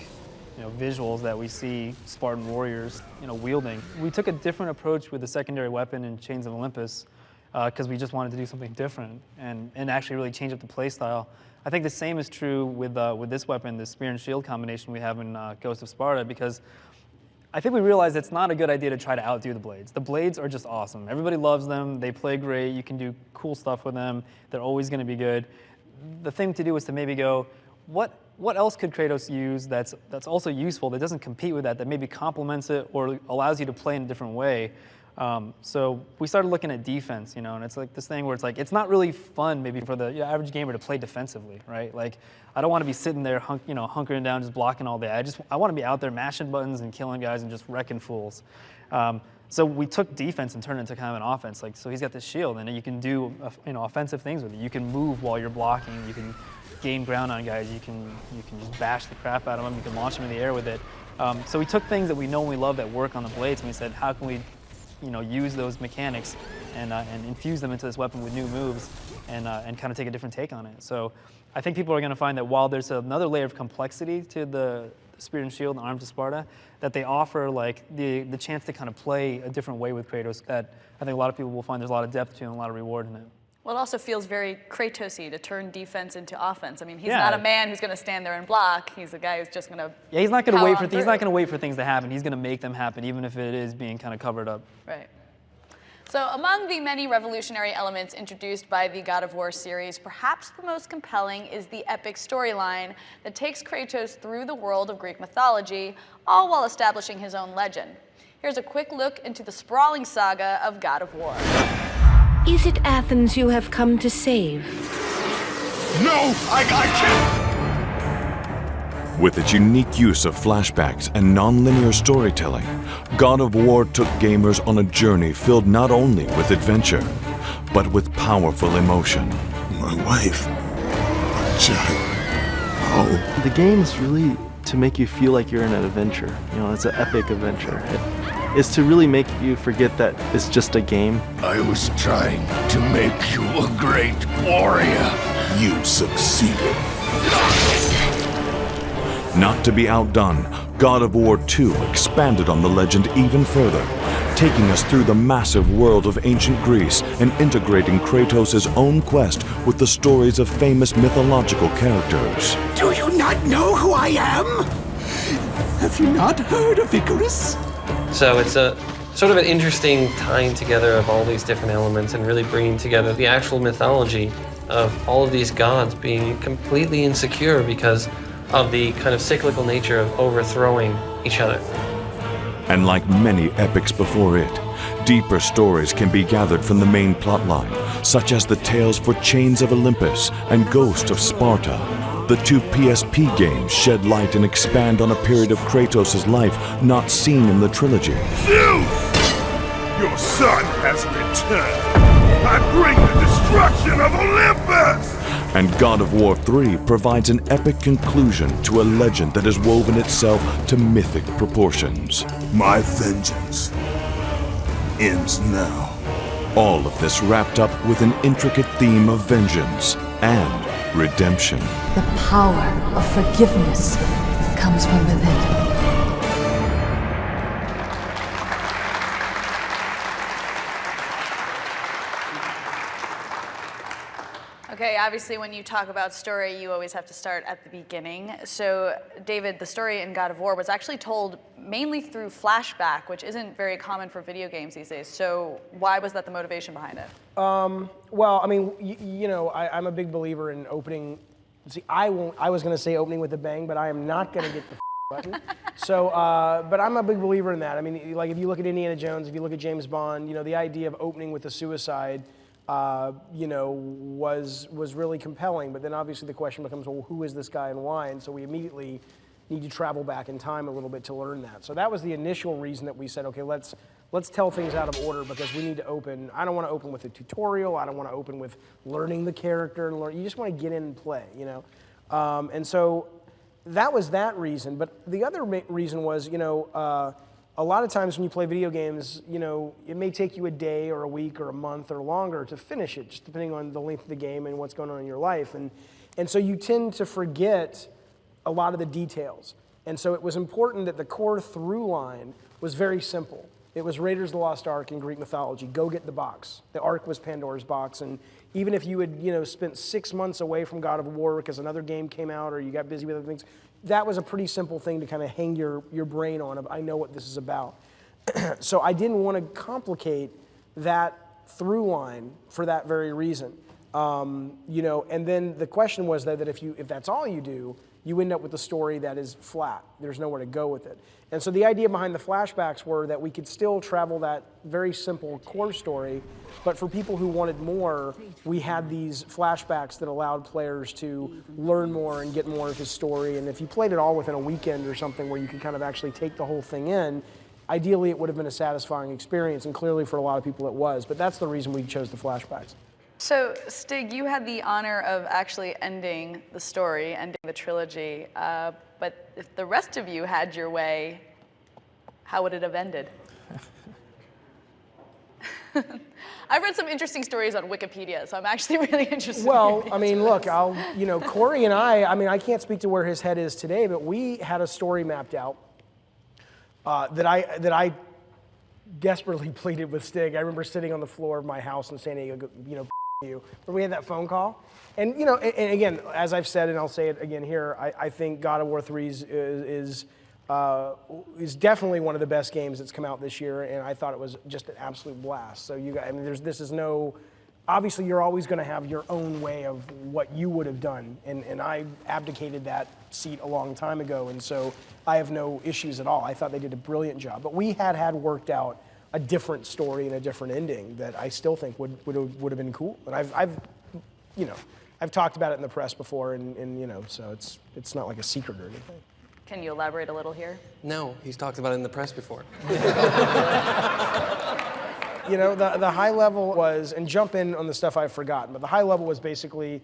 [SPEAKER 6] visuals that we see Spartan warriors, wielding. We took a different approach with the secondary weapon in Chains of Olympus, because we just wanted to do something different and actually really change up the play style. I think the same is true with this weapon, the spear and shield combination we have in Ghost of Sparta, because I think we realized it's not a good idea to try to outdo the blades. The blades are just awesome. Everybody loves them. They play great. You can do cool stuff with them. They're always going to be good. The thing to do is to maybe go, what else could Kratos use that's also useful, that doesn't compete with that maybe complements it or allows you to play in a different way? So we started looking at defense, and it's like this thing where it's like, it's not really fun maybe for the average gamer to play defensively, right? Like, I don't want to be sitting there hunkering down, just blocking all day. I want to be out there mashing buttons and killing guys and just wrecking fools. So we took defense and turned it into kind of an offense. Like, so he's got this shield, and you can do offensive things with it. You can move while you're blocking. You can gain ground on guys. You can just bash the crap out of them. You can launch them in the air with it. So we took things that we know and we love that work on the blades, and we said, how can we, use those mechanics and infuse them into this weapon with new moves, and kind of take a different take on it. So I think people are going to find that while there's another layer of complexity to the Spear and Shield and Arms of Sparta, that they offer like the chance to kind of play a different way with Kratos that I think a lot of people will find there's a lot of depth to and a lot of reward in it.
[SPEAKER 4] Well, it also feels very Kratos-y to turn defense into offense. I mean, he's not a man who's going to stand there and block. He's a guy who's just going to
[SPEAKER 6] he's not going to wait for he's not going to wait for things to happen. He's going to make them happen, even if it is being kind of covered up.
[SPEAKER 4] Right. So among the many revolutionary elements introduced by the God of War series, perhaps the most compelling is the epic storyline that takes Kratos through the world of Greek mythology, all while establishing his own legend. Here's a quick look into the sprawling saga of God of War.
[SPEAKER 9] Is it Athens you have come to save?
[SPEAKER 2] No, I can't!
[SPEAKER 1] With its unique use of flashbacks and non-linear storytelling, God of War took gamers on a journey filled not only with adventure, but with powerful emotion.
[SPEAKER 2] My wife, my child. Oh.
[SPEAKER 11] The game is really to make you feel like you're in an adventure. It's an epic adventure. It's to really make you forget that it's just a game.
[SPEAKER 2] I was trying to make you a great warrior. You succeeded.
[SPEAKER 1] Not to be outdone, God of War 2 expanded on the legend even further, taking us through the massive world of ancient Greece and integrating Kratos' own quest with the stories of famous mythological characters.
[SPEAKER 2] Do you not know who I am? Have you not heard of Icarus?
[SPEAKER 5] So it's a sort of an interesting tying together of all these different elements and really bringing together the actual mythology of all of these gods being completely insecure because of the kind of cyclical nature of overthrowing each other.
[SPEAKER 1] And like many epics before it, deeper stories can be gathered from the main plotline, such as the tales for Chains of Olympus and Ghost of Sparta. The two PSP games shed light and expand on a period of Kratos' life not seen in the trilogy.
[SPEAKER 2] Zeus! Your son has returned. I bring the destruction of Olympus!
[SPEAKER 1] And God of War 3 provides an epic conclusion to a legend that has woven itself to mythic proportions.
[SPEAKER 2] My vengeance ends now.
[SPEAKER 1] All of this wrapped up with an intricate theme of vengeance and redemption.
[SPEAKER 12] The power of forgiveness comes from within.
[SPEAKER 4] Okay, obviously when you talk about story, you always have to start at the beginning. So, David, the story in God of War was actually told mainly through flashback, which isn't very common for video games these days. So, why was that the motivation behind it?
[SPEAKER 3] Well, I mean, I'm a big believer in opening. See, I was going to say opening with a bang, but I am not going to get the button. So, but I'm a big believer in that. I mean, like if you look at Indiana Jones, if you look at James Bond, the idea of opening with a suicide, was really compelling. But then obviously the question becomes, well, who is this guy and why? And so we immediately need to travel back in time a little bit to learn that. So that was the initial reason that we said, okay, let's tell things out of order because we need to open. I don't want to open with a tutorial. I don't want to open with learning the character and learn. You just want to get in and play, And so that was that reason. But the other reason was, a lot of times when you play video games, it may take you a day or a week or a month or longer to finish it, just depending on the length of the game and what's going on in your life. And so you tend to forget a lot of the details. And so it was important that the core through line was very simple. It was Raiders of the Lost Ark in Greek mythology. Go get the box. The Ark was Pandora's box. And even if you had, spent 6 months away from God of War because another game came out or you got busy with other things, that was a pretty simple thing to kind of hang your brain on. I know what this is about. So I didn't want to complicate that through line for that very reason. And then the question was that if that's all you do, you end up with a story that is flat. There's nowhere to go with it. And so the idea behind the flashbacks were that we could still travel that very simple core story, but for people who wanted more, we had these flashbacks that allowed players to learn more and get more of his story. And if you played it all within a weekend or something where you could kind of actually take the whole thing in, ideally it would have been a satisfying experience, and clearly for a lot of people it was, but that's the reason we chose the flashbacks.
[SPEAKER 4] So, Stig, you had the honor of actually ending the story, ending the trilogy, but if the rest of you had your way, how would it have ended? I've read some interesting stories on Wikipedia, so I'm actually really interested.
[SPEAKER 3] Well, I mean, look, Corey and I can't speak to where his head is today, but we had a story mapped out that I desperately pleaded with Stig. I remember sitting on the floor of my house in San Diego, you. When we had that phone call. And, and again, as I've said, and I'll say it again here, I think God of War 3 is definitely one of the best games that's come out this year, and I thought it was just an absolute blast. So you guys, I mean, obviously you're always going to have your own way of what you would have done, and I abdicated that seat a long time ago, and so I have no issues at all. I thought they did a brilliant job, but we had worked out a different story and a different ending that I still think would have been cool. And I've talked about it in the press before, and so it's not like a secret or anything.
[SPEAKER 4] Can you elaborate a little here?
[SPEAKER 5] No, he's talked about it in the press before.
[SPEAKER 3] The high level was, and jump in on the stuff I've forgotten, but the high level was basically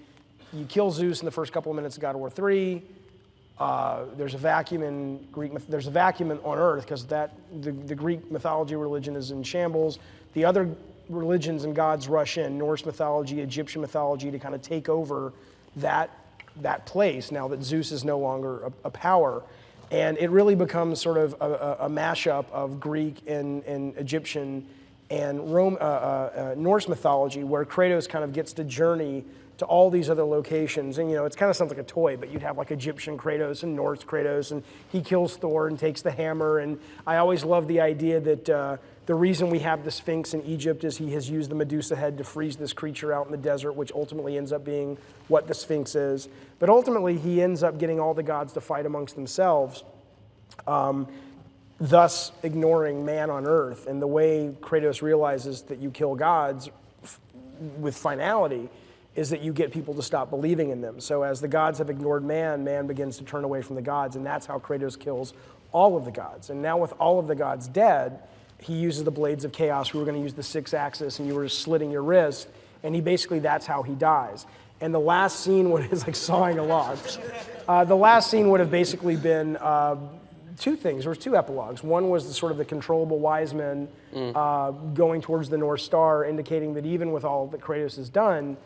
[SPEAKER 3] you kill Zeus in the first couple of minutes of God of War 3. There's a vacuum in Greek. There's a vacuum on Earth because the Greek mythology religion is in shambles. The other religions and gods rush in, Norse mythology, Egyptian mythology, to kind of take over that place now that Zeus is no longer a power. And it really becomes sort of a mashup of Greek and Egyptian and Norse mythology, where Kratos kind of gets to journey to all these other locations. And it kind of sounds like a toy, but you'd have like Egyptian Kratos and Norse Kratos, and he kills Thor and takes the hammer. And I always love the idea that the reason we have the Sphinx in Egypt is he has used the Medusa head to freeze this creature out in the desert, which ultimately ends up being what the Sphinx is. But ultimately, he ends up getting all the gods to fight amongst themselves, thus ignoring man on Earth. And the way Kratos realizes that you kill gods with finality is that you get people to stop believing in them. So as the gods have ignored man, man begins to turn away from the gods, and that's how Kratos kills all of the gods. And now with all of the gods dead, he uses the blades of chaos. We were going to use the 6-axis, and you were just slitting your wrist, and that's how he dies. And the last scene is like sawing a log. The last scene would have basically been two things. There was two epilogues. One was the controllable wise men going towards the North Star, indicating that even with all that Kratos has done,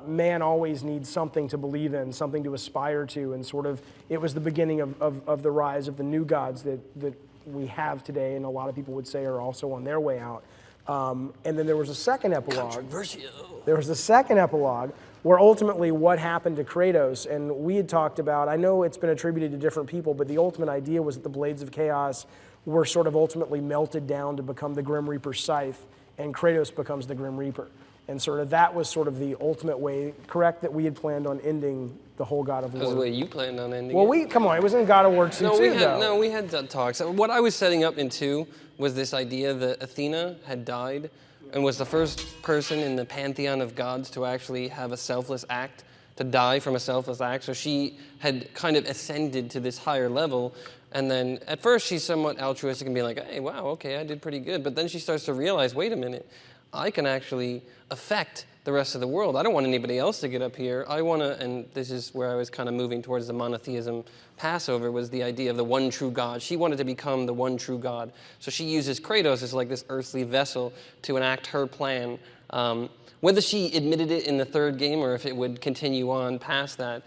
[SPEAKER 3] man always needs something to believe in, something to aspire to, and it was the beginning of the rise of the new gods that we have today, and a lot of people would say are also on their way out. And then there was a second epilogue.
[SPEAKER 5] Controversial.
[SPEAKER 3] There was a second epilogue where ultimately what happened to Kratos, and we had talked about, I know it's been attributed to different people, but the ultimate idea was that the blades of chaos were ultimately melted down to become the Grim Reaper's scythe, and Kratos becomes the Grim Reaper. And that was the ultimate way, correct, that we had planned on ending the whole God of War.
[SPEAKER 5] That was the way you planned on ending
[SPEAKER 3] well,
[SPEAKER 5] it.
[SPEAKER 3] Come on, it was in God of War 2
[SPEAKER 5] No, we had talks. What I was setting up in 2 was this idea that Athena had died and was the first person in the pantheon of gods to actually have a selfless act, to die from a selfless act. So she had kind of ascended to this higher level. And then at first she's somewhat altruistic and being like, hey, wow, okay, I did pretty good. But then she starts to realize, wait a minute, I can actually affect the rest of the world. I don't want anybody else to get up here. I want to, and this is where I was kind of moving towards the monotheism Passover, was the idea of the one true God. She wanted to become the one true God. So she uses Kratos as like this earthly vessel to enact her plan. Whether she admitted it in the third game or if it would continue on past that,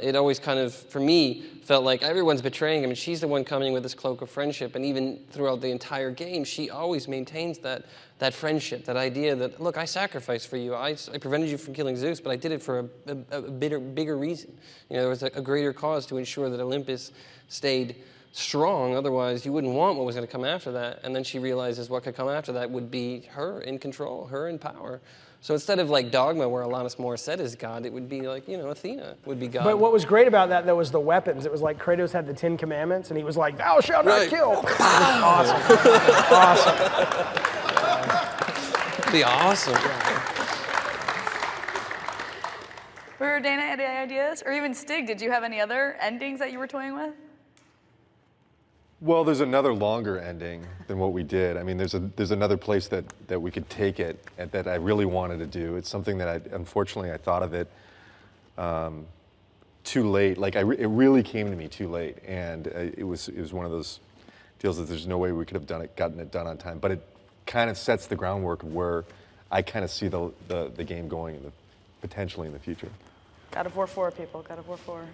[SPEAKER 5] it always kind of, for me, felt like everyone's betraying him, and she's the one coming with this cloak of friendship. And even throughout the entire game, she always maintains that friendship, that idea that, look, I sacrificed for you. I prevented you from killing Zeus, but I did it for a bigger reason. There was a greater cause to ensure that Olympus stayed strong. Otherwise, you wouldn't want what was going to come after that. And then she realizes what could come after that would be her in control, her in power. So instead of like Dogma, where Alanis Morissette is God, it would be like, Athena would be God.
[SPEAKER 3] But what was great about that, though, was the weapons. It was like Kratos had the 10 Commandments, and he was like, thou shalt not kill. It was awesome.
[SPEAKER 5] It'd be awesome.
[SPEAKER 4] For Dana, any ideas? Or even Stig, did you have any other endings that you were toying with?
[SPEAKER 7] Well, there's another longer ending than what we did. I mean, there's another place that we could take it and that I really wanted to do. It's something that unfortunately I thought of it too late. Like it really came to me too late, and it was one of those deals that there's no way we could have gotten it done on time. But it kind of sets the groundwork of where I kind of see the game going potentially in the future.
[SPEAKER 4] God of War 4, people. God of War 4.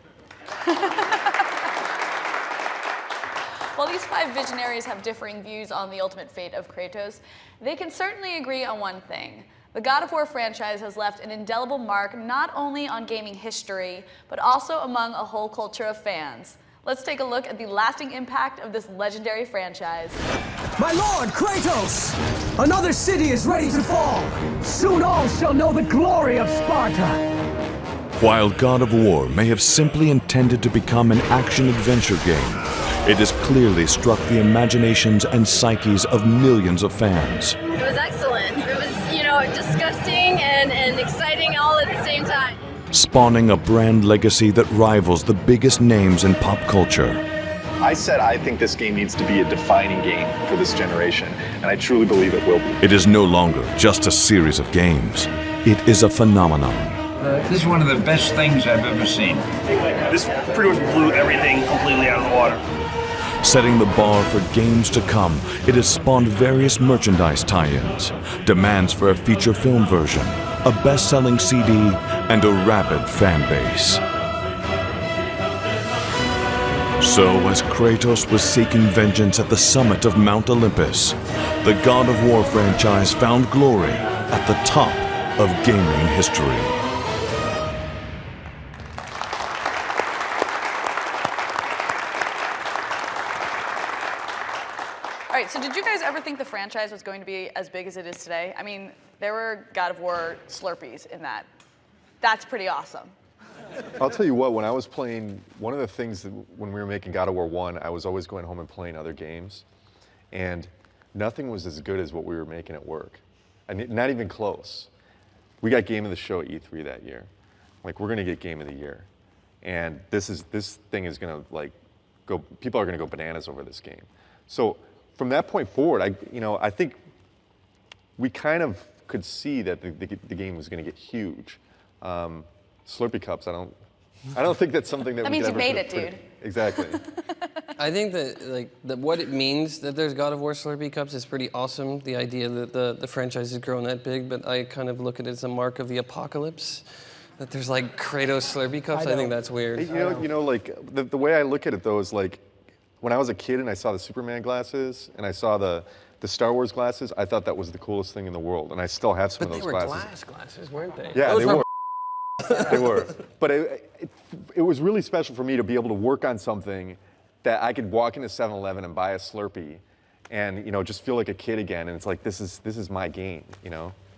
[SPEAKER 4] While these 5 visionaries have differing views on the ultimate fate of Kratos, they can certainly agree on one thing. The God of War franchise has left an indelible mark not only on gaming history, but also among a whole culture of fans. Let's take a look at the lasting impact of this legendary franchise.
[SPEAKER 14] My lord, Kratos! Another city is ready to fall! Soon all shall know the glory of Sparta!
[SPEAKER 1] While God of War may have simply intended to become an action-adventure game, it has clearly struck the imaginations and psyches of millions of fans.
[SPEAKER 15] It was excellent. It was, you know, disgusting and exciting all at the same time.
[SPEAKER 1] Spawning a brand legacy that rivals the biggest names in pop culture.
[SPEAKER 16] I said I think this game needs to be a defining game for this generation, and I truly believe it will be.
[SPEAKER 1] It is no longer just a series of games. It is a phenomenon.
[SPEAKER 17] This is one of the best things I've ever seen.
[SPEAKER 18] This pretty much blew everything completely out of the water.
[SPEAKER 1] Setting the bar for games to come, it has spawned various merchandise tie-ins, demands for a feature film version, a best-selling CD, and a rabid fan base. So, as Kratos was seeking vengeance at the summit of Mount Olympus, the God of War franchise found glory at the top of gaming history.
[SPEAKER 4] All right, so did you guys ever think the franchise was going to be as big as it is today? I mean, there were God of War Slurpees in that. That's pretty awesome.
[SPEAKER 7] I'll tell you what, when I was playing, one of the things that when we were making God of War 1, I was always going home and playing other games, and nothing was as good as what we were making at work. And not even close. We got Game of the Show at E3 that year. Like, we're gonna get Game of the Year. And this thing is gonna people are gonna go bananas over this game. So from that point forward, I think we kind of could see that the game was gonna get huge. Slurpee cups, I don't think that's something that
[SPEAKER 4] that
[SPEAKER 7] we
[SPEAKER 4] means
[SPEAKER 7] could
[SPEAKER 4] you
[SPEAKER 7] ever
[SPEAKER 4] made it, dude.
[SPEAKER 7] Exactly.
[SPEAKER 5] I think that what it means that there's God of War Slurpee cups is pretty awesome. The idea that the franchise has grown that big, but I kind of look at it as a mark of the apocalypse. That there's like Kratos Slurpee cups. I think that's weird.
[SPEAKER 7] You know, like the way I look at it though is like when I was a kid and I saw the Superman glasses and I saw the Star Wars glasses, I thought that was the coolest thing in the world, and I still have some of those glasses.
[SPEAKER 5] But they were glasses, weren't they?
[SPEAKER 7] Yeah, they were. They were. But it was really special for me to be able to work on something that I could walk into 7-Eleven and buy a Slurpee and, just feel like a kid again. And it's like, this is my game,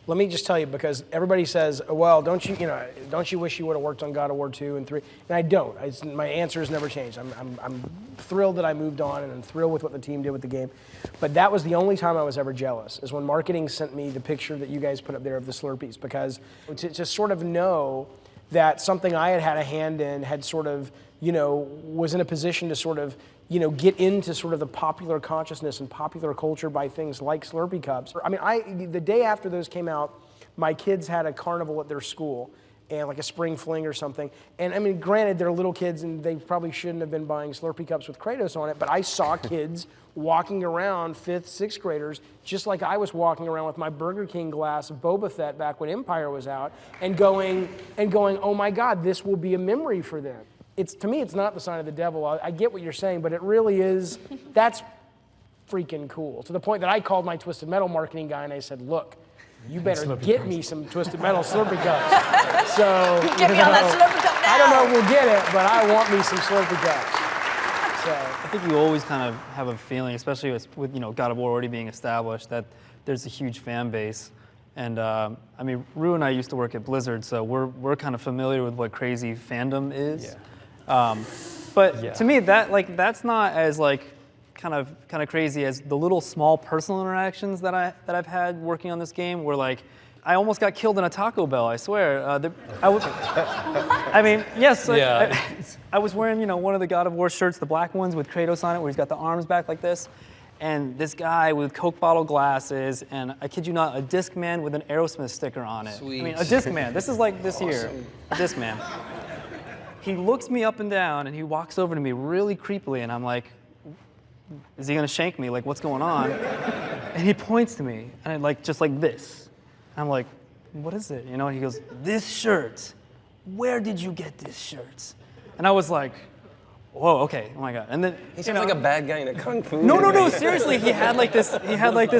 [SPEAKER 3] Let me just tell you, because everybody says, well, don't you wish you would have worked on God of War 2 and 3? And I don't. My answer has never changed. I'm thrilled that I moved on, and I'm thrilled with what the team did with the game. But that was the only time I was ever jealous, is when marketing sent me the picture that you guys put up there of the Slurpees, because to sort of know that something I had a hand in had sort of, was in a position to sort of, get into sort of the popular consciousness and popular culture by things like Slurpee cups. I mean, the day after those came out, my kids had a carnival at their school, and like a spring fling or something. And I mean, granted, they're little kids and they probably shouldn't have been buying Slurpee cups with Kratos on it, but I saw kids walking around, 5th, 6th graders, just like I was walking around with my Burger King glass of Boba Fett back when Empire was out, and going, oh my God, this will be a memory for them. To me, it's not the sign of the devil. I get what you're saying, but it really is, that's freaking cool. To the point that I called my Twisted Metal marketing guy and I said, look, you better get me some Twisted Metal Slurpee cups. So,
[SPEAKER 4] get me on that Slurpee cup now.
[SPEAKER 3] I don't know if we'll get it, but I want me some Slurpee cups. So
[SPEAKER 6] I think you always kind of have a feeling, especially with God of War already being established, that there's a huge fan base. And I mean, Rue and I used to work at Blizzard, so we're kind of familiar with what crazy fandom is. Yeah. But to me, that's not as kind of crazy as the little small personal interactions that I've had working on this game, where I almost got killed in a Taco Bell, I swear. I mean, yes,
[SPEAKER 8] Yeah.
[SPEAKER 6] I was wearing, one of the God of War shirts, the black ones with Kratos on it, where he's got the arms back like this. And this guy with Coke bottle glasses, and I kid you not, a Discman with an Aerosmith sticker on it.
[SPEAKER 5] Sweet.
[SPEAKER 6] I mean, a Discman. This is like this here, a Discman. He looks me up and down, and he walks over to me really creepily, and I'm like, is he gonna shank me? Like, what's going on? And he points to me, and just like this. I'm like, what is it? He goes, this shirt. Where did you get this shirt? And I was like, whoa, okay, oh my God. And then
[SPEAKER 5] he sounds like a bad guy in a kung fu.
[SPEAKER 6] No, seriously, he had like this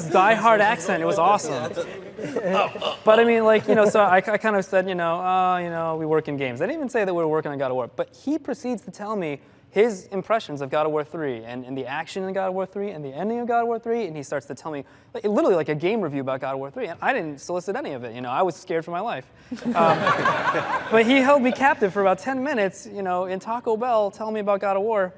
[SPEAKER 6] die-hard accent. It was awesome. But I mean, so I kind of said, we work in games. I didn't even say that we were working on God of War, but he proceeds to tell me his impressions of God of War 3 and the action in God of War 3 and the ending of God of War 3, and he starts to tell me literally like a game review about God of War 3, and I didn't solicit any of it. I was scared for my life. But he held me captive for about 10 minutes, in Taco Bell, telling me about God of War,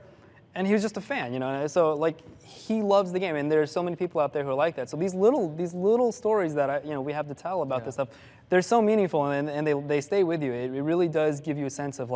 [SPEAKER 6] and he was just a fan, So he loves the game, and there's so many people out there who are like that. So these little stories that we have to tell about this stuff, they're so meaningful, and they stay with you. It really does give you a sense of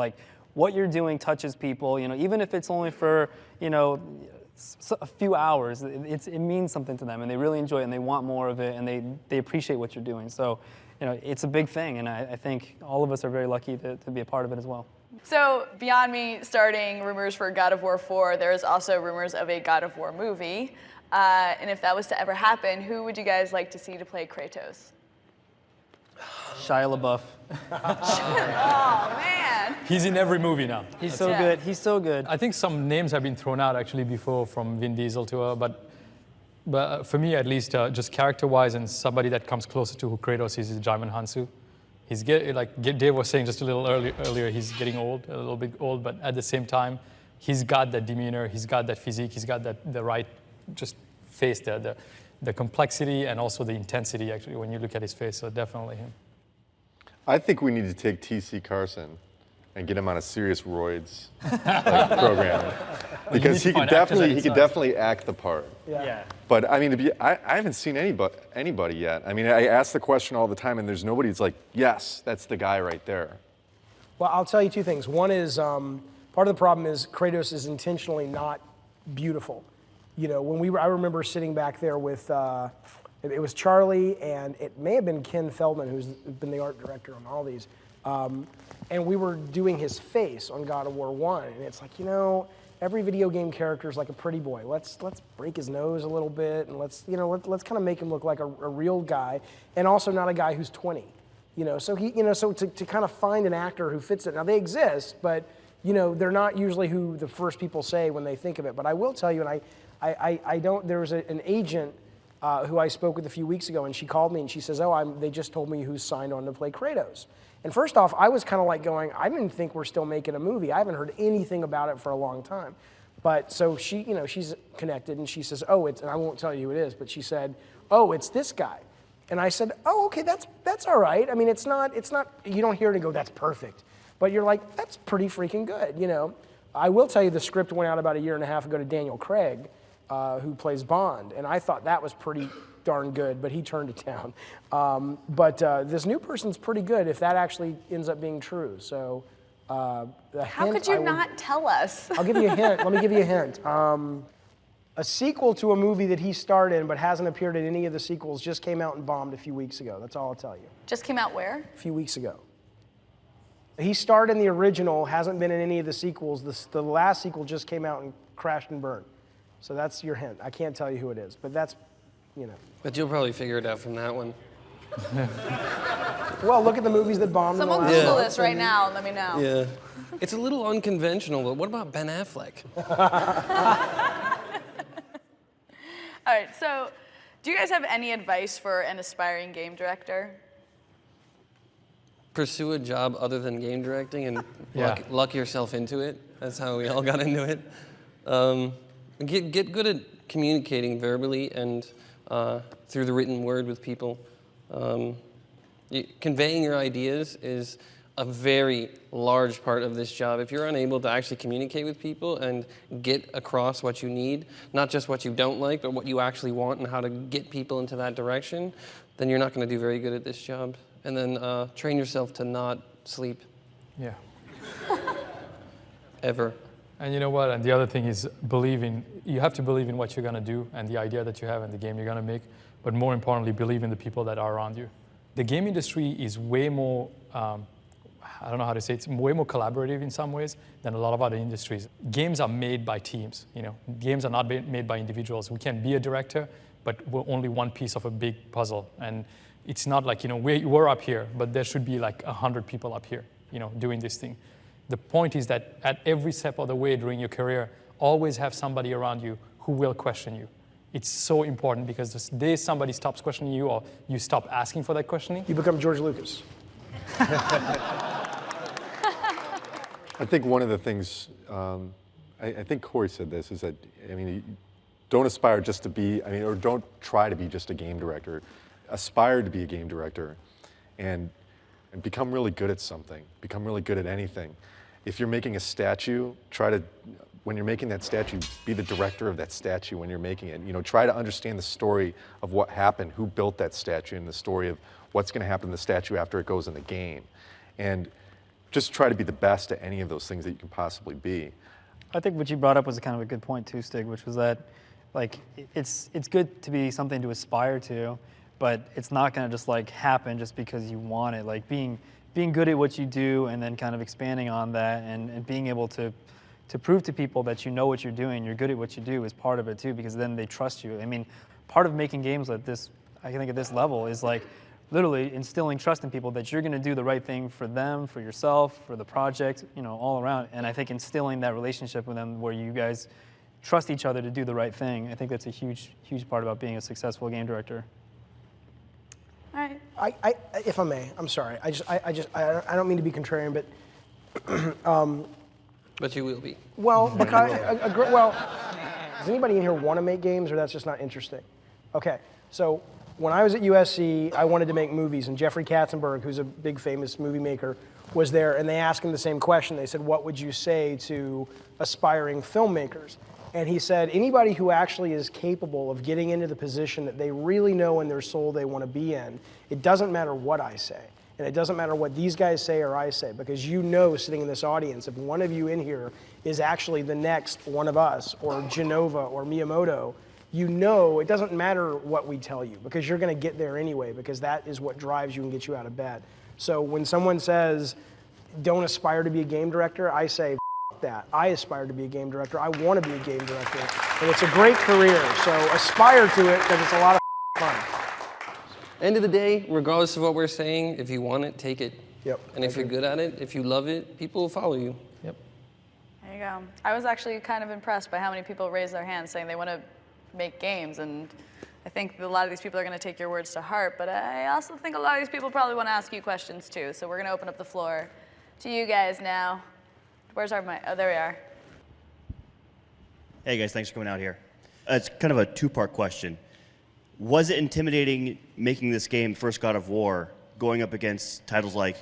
[SPEAKER 6] what you're doing touches people, even if it's only for, a few hours, it means something to them, and they really enjoy it, and they want more of it, and they appreciate what you're doing. So, it's a big thing, and I think all of us are very lucky to be a part of it as well.
[SPEAKER 4] So, beyond me starting rumors for God of War 4, there is also rumors of a God of War movie, and if that was to ever happen, who would you guys like to see to play Kratos?
[SPEAKER 6] Shia LaBeouf.
[SPEAKER 4] Oh, man.
[SPEAKER 8] He's in every movie now.
[SPEAKER 6] He's so good. He's so good.
[SPEAKER 8] I think some names have been thrown out actually before from Vin Diesel to her, but for me at least, just character-wise and somebody that comes closer to who Kratos is Jaimin Hansu. He's like Dave was saying just a little earlier, he's getting old, a little bit old, but at the same time, he's got that demeanor, he's got that physique, he's got the right just face there, the complexity and also the intensity actually when you look at his face. So definitely him.
[SPEAKER 7] I think we need to take T.C. Carson and get him on a serious roids program, because he could definitely act the part.
[SPEAKER 6] Yeah.
[SPEAKER 7] But I mean, I haven't seen anybody yet. I mean, I ask the question all the time, and there's nobody that's like, yes, that's the guy right there.
[SPEAKER 3] Well, I'll tell you two things. One is part of the problem is Kratos is intentionally not beautiful. When I remember sitting back there with. It was Charlie, and it may have been Ken Feldman, who's been the art director on all these. And we were doing his face on God of War 1, and it's like, every video game character is like a pretty boy. Let's break his nose a little bit, and let's kind of make him look like a real guy, and also not a guy who's 20. So to kind of find an actor who fits it. Now they exist, but they're not usually who the first people say when they think of it. But I will tell you, and I don't. There was an agent. Who I spoke with a few weeks ago, and she called me and she says, they just told me who's signed on to play Kratos. And first off, I was kind of like going, I didn't think we're still making a movie. I haven't heard anything about it for a long time. But so she, she's connected, and she says, and I won't tell you who it is, but she said, it's this guy. And I said, okay, that's all right. I mean, it's not, you don't hear it and go, that's perfect. But you're like, that's pretty freaking good, I will tell you the script went out about 1.5 years ago to Daniel Craig, who plays Bond, and I thought that was pretty darn good, but he turned it down. But this new person's pretty good if that actually ends up being true. So,
[SPEAKER 4] how could you not tell us?
[SPEAKER 3] I'll give you a hint. Let me give you a hint. A sequel to a movie that he starred in but hasn't appeared in any of the sequels just came out and bombed a few weeks ago. That's all I'll tell you.
[SPEAKER 4] Just came out where?
[SPEAKER 3] A few weeks ago. He starred in the original, hasn't been in any of the sequels. The last sequel just came out and crashed and burned. So that's your hint. I can't tell you who it is, but that's,
[SPEAKER 5] But you'll probably figure it out from that one.
[SPEAKER 3] Well, look at the movies that bombed.
[SPEAKER 4] Someone Google this right now and let me know.
[SPEAKER 5] Yeah. It's a little unconventional, but what about Ben Affleck?
[SPEAKER 4] All right, so do you guys have any advice for an aspiring game director?
[SPEAKER 5] Pursue a job other than game directing and luck yourself into it. That's how we all got into it. Get good at communicating verbally and through the written word with people. Conveying your ideas is a very large part of this job. If you're unable to actually communicate with people and get across what you need, not just what you don't like, but what you actually want and how to get people into that direction, then you're not going to do very good at this job. And then train yourself to not sleep.
[SPEAKER 8] Yeah.
[SPEAKER 5] Ever.
[SPEAKER 8] And you know what? And the other thing is you have to believe in what you're going to do and the idea that you have and the game you're going to make, but more importantly, believe in the people that are around you. The game industry is way more, I don't know how to say it, it's way more collaborative in some ways than a lot of other industries. Games are made by teams, you know. Games are not made by individuals. We can be a director, but we're only one piece of a big puzzle. And it's not like, you know, we're up here, but there should be like 100 people up here, you know, doing this thing. The point is that at every step of the way during your career, always have somebody around you who will question you. It's so important because the day somebody stops questioning you or you stop asking for that questioning,
[SPEAKER 3] you become George Lucas.
[SPEAKER 7] I think one of the things, I think Corey said this, is that, I mean, don't aspire just to be, or don't try to be just a game director. Aspire to be a game director and become really good at something, become really good at anything. If you're making a statue, when you're making that statue, be the director of that statue when you're making it. You know, try to understand the story of what happened, who built that statue, and the story of what's going to happen to the statue after it goes in the game. And just try to be the best at any of those things that you can possibly be.
[SPEAKER 6] I think what you brought up was kind of a good point too, Stig, which was that, like, it's good to be something to aspire to, but it's not going to just like happen just because you want it. Like being good at what you do and then kind of expanding on that and being able to prove to people that you know what you're doing, you're good at what you do is part of it too, because then they trust you. I mean, part of making games like this, I think at this level, is like literally instilling trust in people that you're going to do the right thing for them, for yourself, for the project, you know, all around. And I think instilling that relationship with them where you guys trust each other to do the right thing, I think that's a huge, huge part about being a successful game director.
[SPEAKER 4] All right.
[SPEAKER 3] I if I may, I'm sorry. I don't mean to be contrarian, but
[SPEAKER 5] but you will be.
[SPEAKER 3] Well, because well, does anybody in here want to make games, or that's just not interesting? Okay, so when I was at USC, I wanted to make movies, and Jeffrey Katzenberg, who's a big famous movie maker, was there, and they asked him the same question. They said, "What would you say to aspiring filmmakers?" And he said, anybody who actually is capable of getting into the position that they really know in their soul they want to be in, it doesn't matter what I say. And it doesn't matter what these guys say or I say, because you know, sitting in this audience, if one of you in here is actually the next one of us, or Genova, or Miyamoto, you know it doesn't matter what we tell you, because you're going to get there anyway, because that is what drives you and gets you out of bed. So when someone says, don't aspire to be a game director, I say, that. I aspire to be a game director. I want to be a game director. And it's a great career, so aspire to it because it's a lot of fun.
[SPEAKER 5] End of the day, regardless of what we're saying, if you want it, take it.
[SPEAKER 3] Yep.
[SPEAKER 5] And if you're good at it, if you love it, people will follow you.
[SPEAKER 8] Yep.
[SPEAKER 4] There you go. I was actually kind of impressed by how many people raised their hands saying they want to make games, and I think a lot of these people are going to take your words to heart, but I also think a lot of these people probably want to ask you questions too, so we're going to open up the floor to you guys now. Where's our mic? Oh, there we are.
[SPEAKER 19] Hey guys, thanks for coming out here. It's kind of a two-part question. Was it intimidating making this game, first God of War, going up against titles like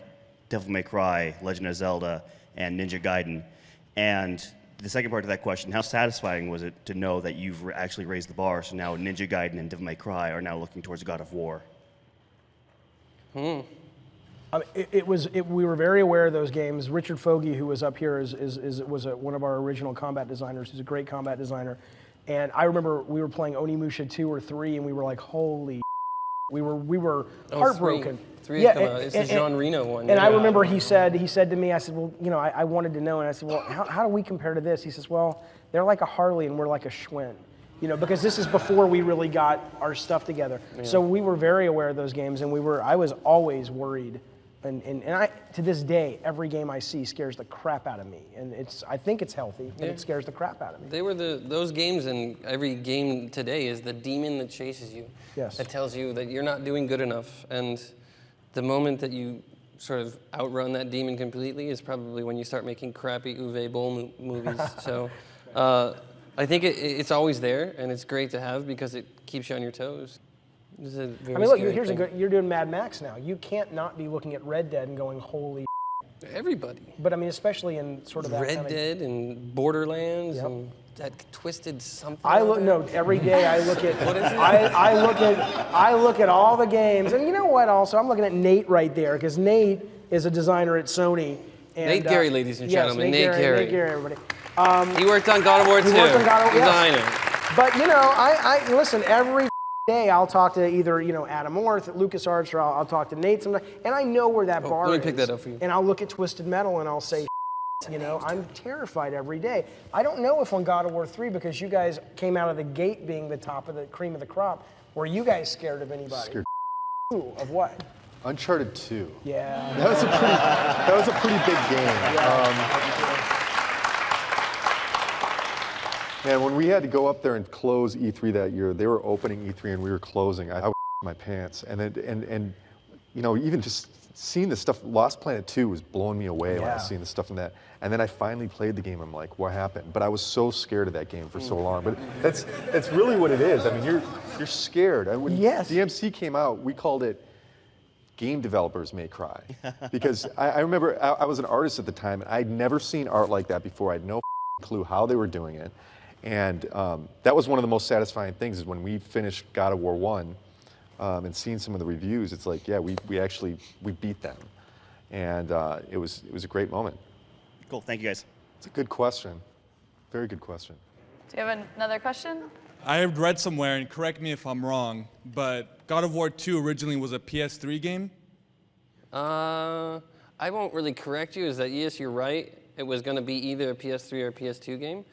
[SPEAKER 19] Devil May Cry, Legend of Zelda, and Ninja Gaiden? And the second part of that question, how satisfying was it to know that you've actually raised the bar, so now Ninja Gaiden and Devil May Cry are now looking towards God of War?
[SPEAKER 3] We were very aware of those games. Richard Fogey, who was up here, was one of our original combat designers. He's a great combat designer. And I remember we were playing Onimusha 2 or 3, and we were like, holy we were heartbroken.
[SPEAKER 5] Three had come out. It's the Jean Reno one.
[SPEAKER 3] And I remember he said to me, I said, well, you know, I wanted to know. And I said, well, how do we compare to this? He says, well, they're like a Harley and we're like a Schwinn. You know, because this is before we really got our stuff together. Yeah. So we were very aware of those games, and I was always worried. And I, to this day, every game I see scares the crap out of me. And I think it's healthy, but it scares the crap out of me.
[SPEAKER 5] They were those games, and every game today is the demon that chases you.
[SPEAKER 3] Yes.
[SPEAKER 5] That tells you that you're not doing good enough. And the moment that you sort of outrun that demon completely is probably when you start making crappy Uwe Boll movies. So I think it's always there, and it's great to have because it keeps you on your toes.
[SPEAKER 3] I mean, look, you're doing Mad Max now. You can't not be looking at Red Dead and going, holy
[SPEAKER 5] Everybody.
[SPEAKER 3] But I mean, especially in sort of that
[SPEAKER 5] Red
[SPEAKER 3] kind of,
[SPEAKER 5] Dead and Borderlands
[SPEAKER 3] Yep.
[SPEAKER 5] and that twisted something.
[SPEAKER 3] I look no every day. I look at
[SPEAKER 5] What is it?
[SPEAKER 3] I look at all the games, and you know what? Also, I'm looking at Nate right there because Nate is a designer at Sony. And,
[SPEAKER 5] Nate Gary, ladies and gentlemen,
[SPEAKER 3] yes,
[SPEAKER 5] Nate Gary.
[SPEAKER 3] Nate Gary, everybody.
[SPEAKER 5] He worked on God of War 2.
[SPEAKER 3] He worked on God of War, yes.
[SPEAKER 5] Designer.
[SPEAKER 3] But you know, I listen every day. I'll talk to either Adam Orth at LucasArts, or I'll talk to Nate sometimes, and I know where that bar is.
[SPEAKER 5] Let me pick that up for you.
[SPEAKER 3] And I'll look at Twisted Metal and I'll say, I'm terrified every day. I don't know if on God of War 3, because you guys came out of the gate being the top of the cream of the crop, were you guys scared of anybody?
[SPEAKER 7] Scared.
[SPEAKER 3] Ooh, of what?
[SPEAKER 7] Uncharted 2.
[SPEAKER 3] Yeah.
[SPEAKER 7] That was a pretty big game. Man, when we had to go up there and close E3 that year, they were opening E3 and we were closing. I was my pants, and even just seeing the stuff. Lost Planet 2 was blowing me away when I was seeing the stuff in that. And then I finally played the game. I'm like, what happened? But I was so scared of that game for so long. But that's really what it is. I mean, you're scared. When DMC came out, we called it Game Developers May Cry, because I remember I was an artist at the time, and I'd never seen art like that before. I had no clue how they were doing it. And that was one of the most satisfying things, is when we finished God of War 1 and seeing some of the reviews, it's like, yeah, we beat them. And it was a great moment.
[SPEAKER 19] Cool, thank you guys.
[SPEAKER 7] It's a good question. Very good question.
[SPEAKER 4] Do you have another question?
[SPEAKER 20] I have read somewhere, and correct me if I'm wrong, but God of War 2 originally was a PS3 game?
[SPEAKER 5] I won't really correct you, is that yes, you're right. It was going to be either a PS3 or a PS2 game.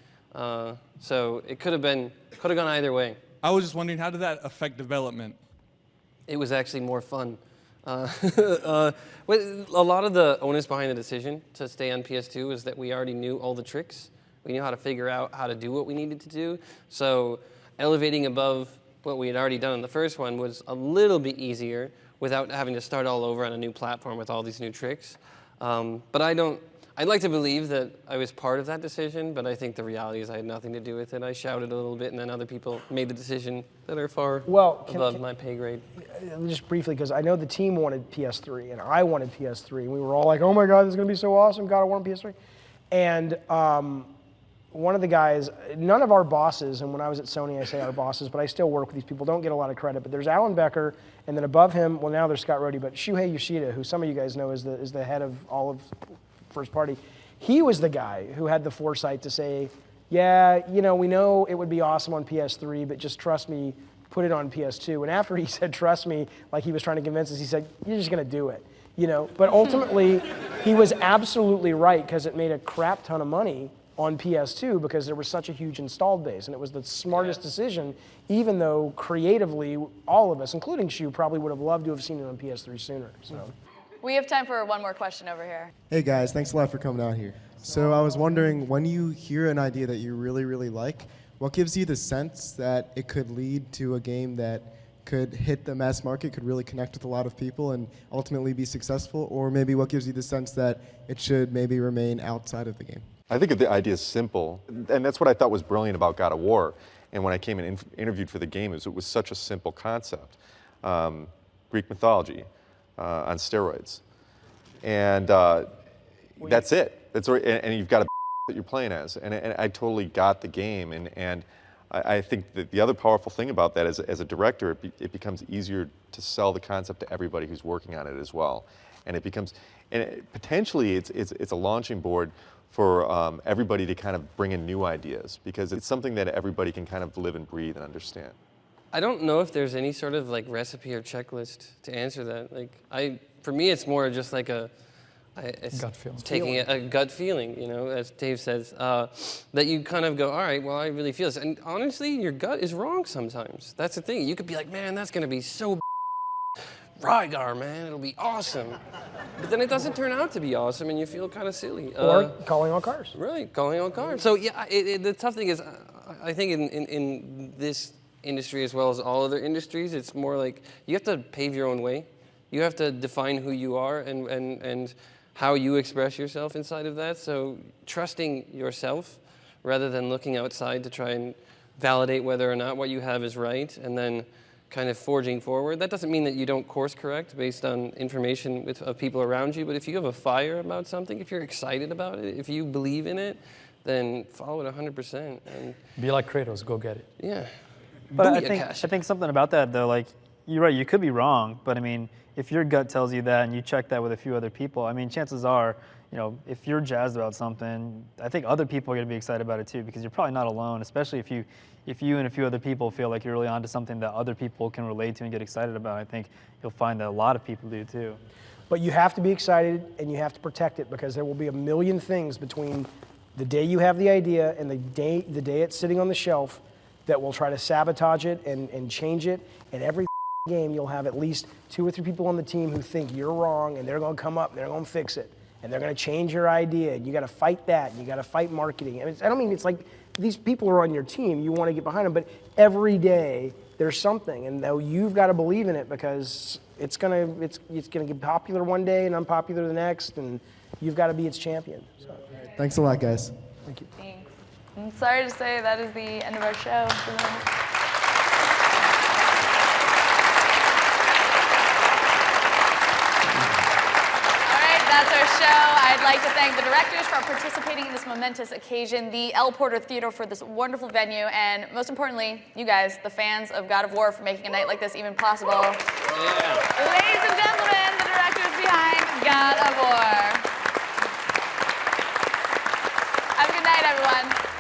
[SPEAKER 5] So it could have gone either way.
[SPEAKER 20] I was just wondering, how did that affect development?
[SPEAKER 5] It was actually more fun. A lot of the onus behind the decision to stay on PS2 is that we already knew all the tricks. We knew how to figure out how to do what we needed to do. So elevating above what we had already done on the first one was a little bit easier without having to start all over on a new platform with all these new tricks. But I'd like to believe that I was part of that decision, but I think the reality is I had nothing to do with it. I shouted a little bit, and then other people made the decision that are far above my pay grade.
[SPEAKER 3] Just briefly, because I know the team wanted PS3, and I wanted PS3, and we were all like, oh my God, this is going to be so awesome, God, I want PS3. And one of the guys, none of our bosses, and when I was at Sony, I say our bosses, but I still work with these people, don't get a lot of credit, but there's Alan Becker, and then above him, well, now there's Scott Rhodey, but Shuhei Yoshida, who some of you guys know is the head of all of first party. He was the guy who had the foresight to say, yeah, we know it would be awesome on PS3, but just trust me, put it on PS2. And after he said, trust me, like he was trying to convince us, he said, you're just going to do it. But ultimately, he was absolutely right, because it made a crap ton of money on PS2 because there was such a huge installed base. And it was the smartest decision, even though creatively, all of us, including Shu, probably would have loved to have seen it on PS3 sooner. So.
[SPEAKER 4] We have time for one more question over here.
[SPEAKER 21] Hey guys, thanks a lot for coming out here. So I was wondering, when you hear an idea that you really, really like, what gives you the sense that it could lead to a game that could hit the mass market, could really connect with a lot of people and ultimately be successful? Or maybe what gives you the sense that it should maybe remain outside of the game?
[SPEAKER 7] I think the idea is simple, and that's what I thought was brilliant about God of War. And when I came and interviewed for the game, it was such a simple concept. Greek mythology on steroids. And that's it. And you've got a that you're playing as. And I totally got the game. And I think that the other powerful thing about that is, as a director, it becomes easier to sell the concept to everybody who's working on it as well. And potentially it's a launching board for everybody to kind of bring in new ideas, because it's something that everybody can kind of live and breathe and understand.
[SPEAKER 5] I don't know if there's any sort of recipe or checklist to answer that. For me, it's more just like gut feeling. Taking a gut feeling, as Dave says, that you kind of go, all right, well, I really feel this. And honestly, your gut is wrong sometimes. That's the thing. You could be like, man, that's going to be so Rygar, man, it'll be awesome. But then it doesn't turn out to be awesome, and you feel kind of silly.
[SPEAKER 3] Or calling all cars.
[SPEAKER 5] Right, calling all cars. So yeah, the tough thing is, I think in this industry as well as all other industries, it's more like you have to pave your own way. You have to define who you are and how you express yourself inside of that. So trusting yourself rather than looking outside to try and validate whether or not what you have is right, and then kind of forging forward. That doesn't mean that you don't course correct based on information of people around you, but if you have a fire about something, if you're excited about it, if you believe in it, then follow it 100%. And
[SPEAKER 8] be like Kratos, go get it.
[SPEAKER 5] Yeah.
[SPEAKER 6] But I think something about that though, like you're right, you could be wrong, but I mean, if your gut tells you that and you check that with a few other people, I mean, chances are, you know, if you're jazzed about something, I think other people are going to be excited about it too, because you're probably not alone, especially if you and a few other people feel like you're really onto something that other people can relate to and get excited about. I think you'll find that a lot of people do too.
[SPEAKER 3] But you have to be excited and you have to protect it, because there will be a million things between the day you have the idea and the day it's sitting on the shelf that will try to sabotage it and change it. And every game you'll have at least 2 or 3 people on the team who think you're wrong, and they're going to come up and they're going to fix it. And they're going to change your idea. And you got to fight that. And you got to fight marketing. I don't mean it's like these people are on your team. You want to get behind them, but every day there's something, and though you've got to believe in it, because it's gonna get popular one day and unpopular the next, and you've got to be its champion. So.
[SPEAKER 21] Thanks a lot, guys.
[SPEAKER 3] Thank you.
[SPEAKER 4] Thanks. I'm sorry to say that is the end of our show. That's our show. I'd like to thank the directors for participating in this momentous occasion, the L. Porter Theater for this wonderful venue, and most importantly, you guys, the fans of God of War, for making a night like this even possible. Yeah. Ladies and gentlemen, the directors behind God of War. Have a good night, everyone.